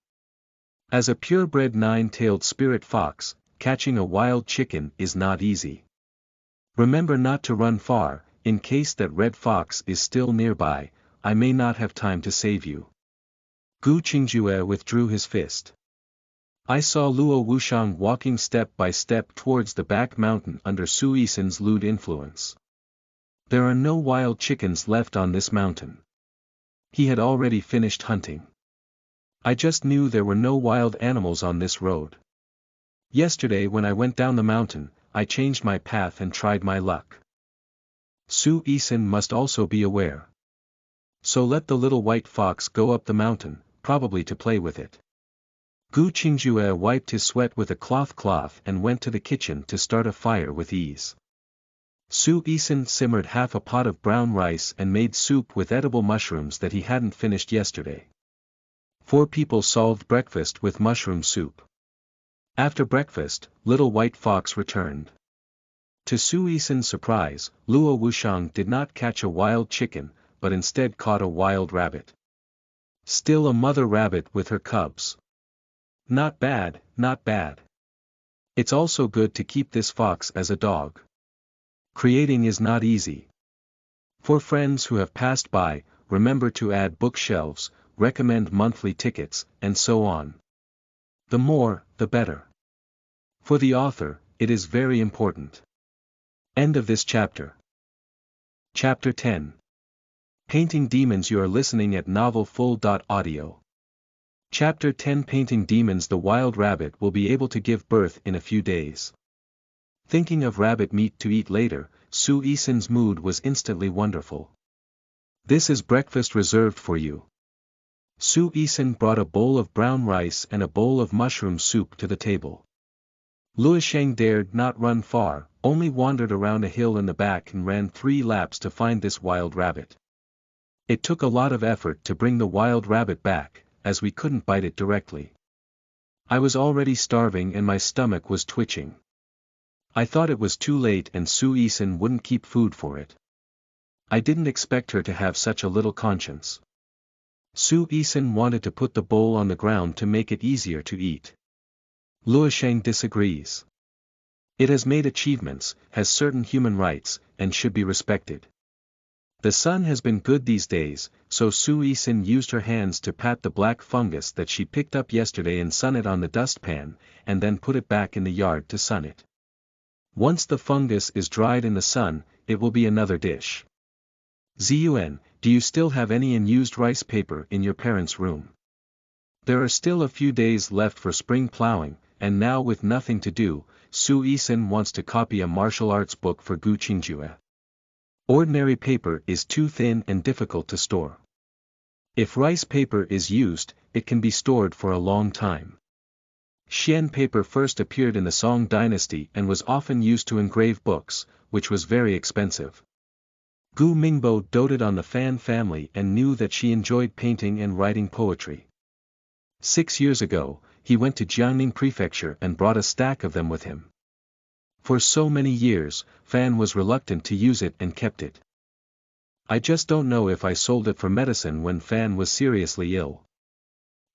As a purebred nine-tailed spirit fox, catching a wild chicken is not easy. Remember not to run far, in case that red fox is still nearby, I may not have time to save you. Qingjue withdrew his fist. I saw Luo Wushang walking step by step towards the back mountain under Su Yixin's lewd influence. There are no wild chickens left on this mountain. He had already finished hunting. I just knew there were no wild animals on this road. Yesterday when I went down the mountain, I changed my path and tried my luck. Su Yixin must also be aware. So let the little white fox go up the mountain, probably to play with it. Qingjue wiped his sweat with a cloth and went to the kitchen to start a fire with ease. Su Yixin simmered half a pot of brown rice and made soup with edible mushrooms that he hadn't finished yesterday. 4 people solved breakfast with mushroom soup. After breakfast, little white fox returned. To Su Yixin's surprise, Luo Wushang did not catch a wild chicken, but instead caught a wild rabbit. Still a mother rabbit with her cubs. Not bad, not bad. It's also good to keep this fox as a dog. Creating is not easy. For friends who have passed by, remember to add bookshelves, recommend monthly tickets, and so on. The more, the better. For the author, it is very important. End of this chapter. Chapter 10. Painting Demons. You are listening at novelfull.audio. Chapter 10. Painting Demons. The wild rabbit will be able to give birth in a few days. Thinking of rabbit meat to eat later, Su Yixin's mood was instantly wonderful. This is breakfast reserved for you. Su Yixin brought a bowl of brown rice and a bowl of mushroom soup to the table. Luosheng dared not run far, only wandered around a hill in the back and ran 3 laps to find this wild rabbit. It took a lot of effort to bring the wild rabbit back, as we couldn't bite it directly. I was already starving and my stomach was twitching. I thought it was too late and Su Yixin wouldn't keep food for it. I didn't expect her to have such a little conscience. Su Yixin wanted to put the bowl on the ground to make it easier to eat. Luosheng disagrees. It has made achievements, has certain human rights, and should be respected. The sun has been good these days, so Su Yixin used her hands to pat the black fungus that she picked up yesterday and sun it on the dustpan, and then put it back in the yard to sun it. Once the fungus is dried in the sun, it will be another dish. Zun, do you still have any unused rice paper in your parents' room? There are still a few days left for spring plowing, and now with nothing to do, Su Yixin wants to copy a martial arts book for Qingjue. Ordinary paper is too thin and difficult to store. If rice paper is used, it can be stored for a long time. Xian paper first appeared in the Song Dynasty and was often used to engrave books, which was very expensive. Gu Mingbo doted on the Fan family and knew that she enjoyed painting and writing poetry. 6 years ago, he went to Jiangning Prefecture and brought a stack of them with him. For so many years, Fan was reluctant to use it and kept it. I just don't know if I sold it for medicine when Fan was seriously ill.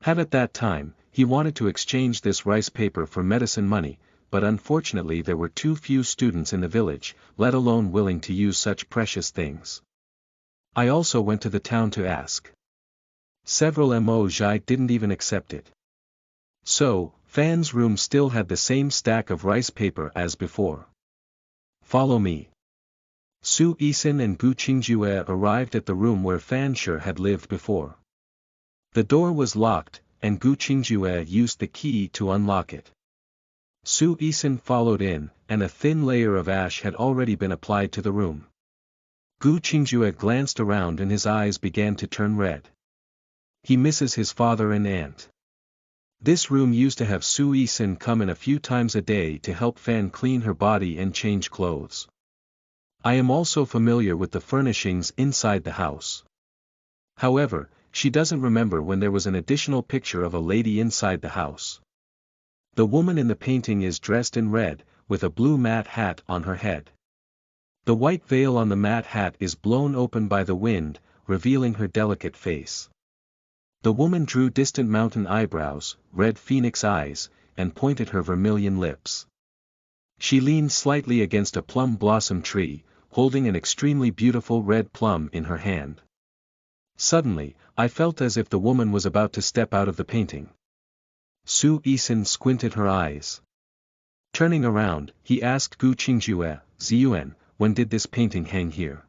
At that time, he wanted to exchange this rice paper for medicine money, but unfortunately there were too few students in the village, let alone willing to use such precious things. I also went to the town to ask. Several Mojai didn't even accept it. So, Fan's room still had the same stack of rice paper as before. Follow me. Su Yixin and Qingjue arrived at the room where Fan Shi had lived before. The door was locked, and Qingjue used the key to unlock it. Su Yixin followed in, and a thin layer of ash had already been applied to the room. Qingjue glanced around and his eyes began to turn red. He misses his father and aunt. This room used to have Su Yixin come in a few times a day to help Fan clean her body and change clothes. I am also familiar with the furnishings inside the house. However, she doesn't remember when there was an additional picture of a lady inside the house. The woman in the painting is dressed in red, with a blue mat hat on her head. The white veil on the mat hat is blown open by the wind, revealing her delicate face. The woman drew distant mountain eyebrows, red phoenix eyes, and pointed her vermilion lips. She leaned slightly against a plum blossom tree, holding an extremely beautiful red plum in her hand. Suddenly, I felt as if the woman was about to step out of the painting. Su Yixin squinted her eyes. Turning around, he asked Gu Qingjue, Ziyuan, when did this painting hang here?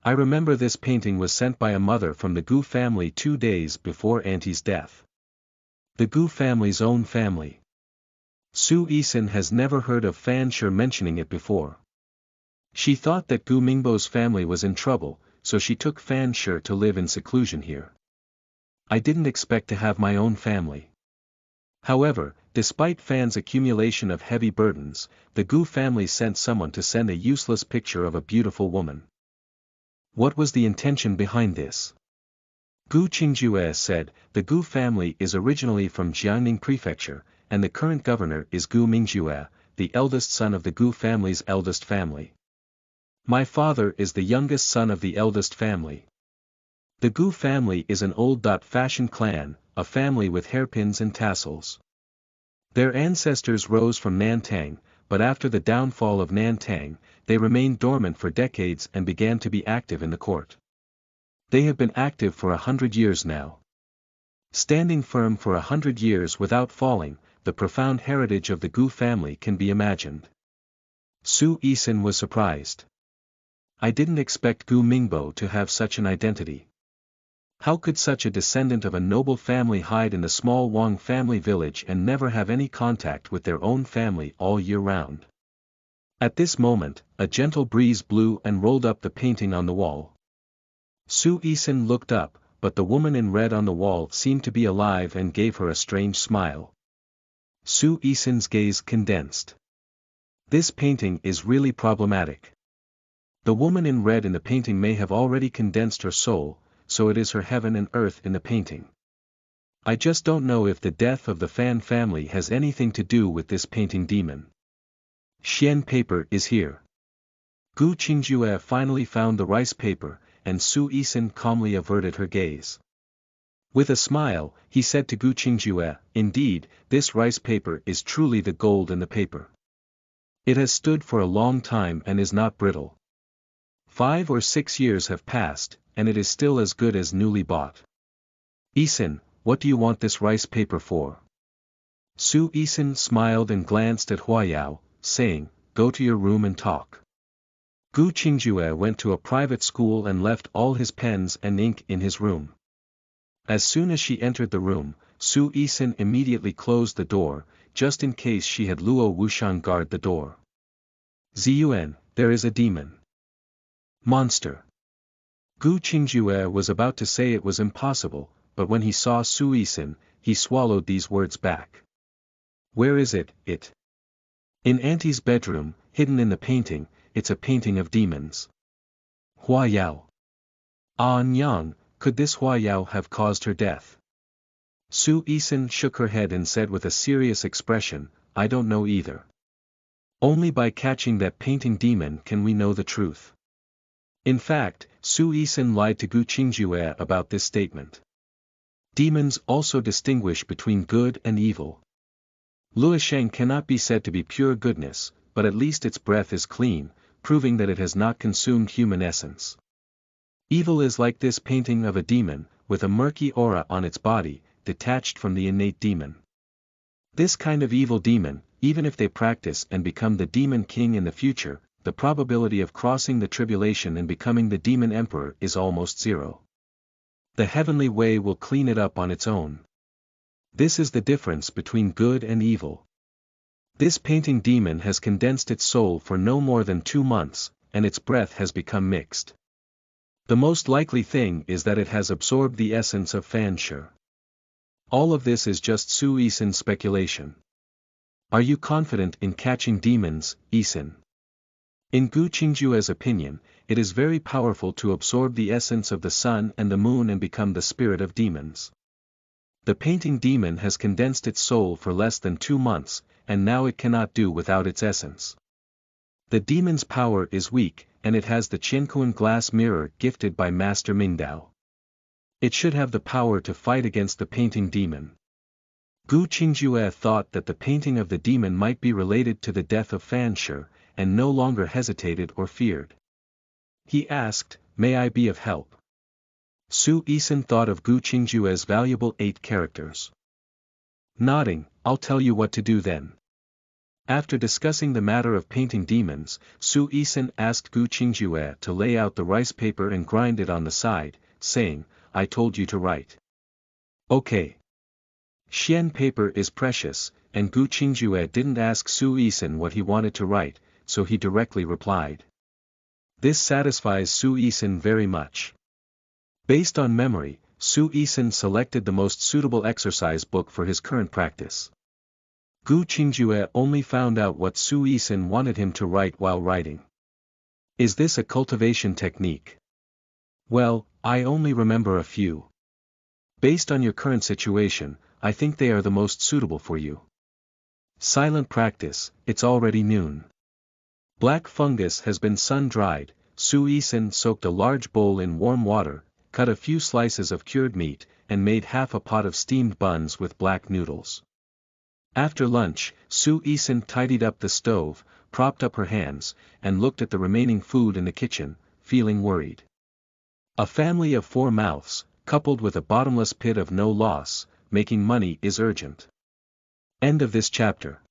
I remember this painting was sent by a mother from the Gu family 2 days before Auntie's death. The Gu family's own family. Su Yixin has never heard of Fan Shi mentioning it before. She thought that Gu Mingbo's family was in trouble, so she took Fan Shi to live in seclusion here. I didn't expect to have my own family. However, despite Fan's accumulation of heavy burdens, the Gu family sent someone to send a useless picture of a beautiful woman. What was the intention behind this? Gu Qingjue said, the Gu family is originally from Jiangning Prefecture, and the current governor is Gu Mingjue, the eldest son of the Gu family's eldest family. My father is the youngest son of the eldest family. The Gu family is an old-fashioned clan, a family with hairpins and tassels. Their ancestors rose from Nantang, but after the downfall of Nantang, they remained dormant for decades and began to be active in the court. They have been active for 100 years now. Standing firm for 100 years without falling, the profound heritage of the Gu family can be imagined. Su Yixin was surprised. I didn't expect Gu Mingbo to have such an identity. How could such a descendant of a noble family hide in the small Wang family village and never have any contact with their own family all year round? At this moment, a gentle breeze blew and rolled up the painting on the wall. Su Yixin looked up, but the woman in red on the wall seemed to be alive and gave her a strange smile. Su Yixin's gaze condensed. This painting is really problematic. The woman in red in the painting may have already condensed her soul, so it is her heaven and earth in the painting. I just don't know if the death of the Fan family has anything to do with this painting demon. Xian paper is here. Gu Qingjue finally found the rice paper, and Su Yixin calmly averted her gaze. With a smile, he said to Gu Qingjue, indeed, this rice paper is truly the gold in the paper. It has stood for a long time and is not brittle. 5 or 6 years have passed, and it is still as good as newly bought. Yixin, what do you want this rice paper for? Su Yixin smiled and glanced at Huayao, saying, go to your room and talk. Gu Qingjue went to a private school and left all his pens and ink in his room. As soon as she entered the room, Su Yixin immediately closed the door, just in case she had Luo Wushang guard the door. Ziyuan, there is a demon. Monster. Gu Qingjue was about to say it was impossible, but when he saw Su Yixin, he swallowed these words back. Where is it? In Auntie's bedroom, hidden in the painting, it's a painting of demons. Huayao. Ah Nyang, could this Huayao have caused her death? Su Yixin shook her head and said with a serious expression, I don't know either. Only by catching that painting demon can we know the truth. In fact, Su Yixin lied to Gu Qingjue about this statement. Demons also distinguish between good and evil. Luosheng cannot be said to be pure goodness, but at least its breath is clean, proving that it has not consumed human essence. Evil is like this painting of a demon, with a murky aura on its body, detached from the innate demon. This kind of evil demon, even if they practice and become the demon king in the future, the probability of crossing the tribulation and becoming the demon emperor is almost zero. The heavenly way will clean it up on its own. This is the difference between good and evil. This painting demon has condensed its soul for no more than 2 months, and its breath has become mixed. The most likely thing is that it has absorbed the essence of Fan Shi. All of this is just Su Yixin's speculation. Are you confident in catching demons, Yixin? In Gu Qingjue's opinion, it is very powerful to absorb the essence of the sun and the moon and become the spirit of demons. The painting demon has condensed its soul for less than 2 months, and now it cannot do without its essence. The demon's power is weak, and it has the Qiankuan glass mirror gifted by Master Mingdao. It should have the power to fight against the painting demon. Qingjue thought that the painting of the demon might be related to the death of Fan Shi, and no longer hesitated or feared. He asked, "May I be of help?" Su Yixin thought of Qingjue's valuable 8 characters. Nodding, "I'll tell you what to do then." After discussing the matter of painting demons, Su Yixin asked Qingjue to lay out the rice paper and grind it on the side, saying, "I told you to write." Okay. Xian paper is precious, and Qingjue didn't ask Su Yixin what he wanted to write, so he directly replied. This satisfies Su Yixin very much. Based on memory, Su Yixin selected the most suitable exercise book for his current practice. Qingjue only found out what Su Yixin wanted him to write while writing. Is this a cultivation technique? Well, I only remember a few. Based on your current situation, I think they are the most suitable for you. Silent practice, it's already noon. Black fungus has been sun-dried. Su Yixin soaked a large bowl in warm water, cut a few slices of cured meat, and made half a pot of steamed buns with black noodles. After lunch, Su Yixin tidied up the stove, propped up her hands, and looked at the remaining food in the kitchen, feeling worried. A family of 4 mouths, coupled with a bottomless pit of no loss, making money is urgent. End of this chapter.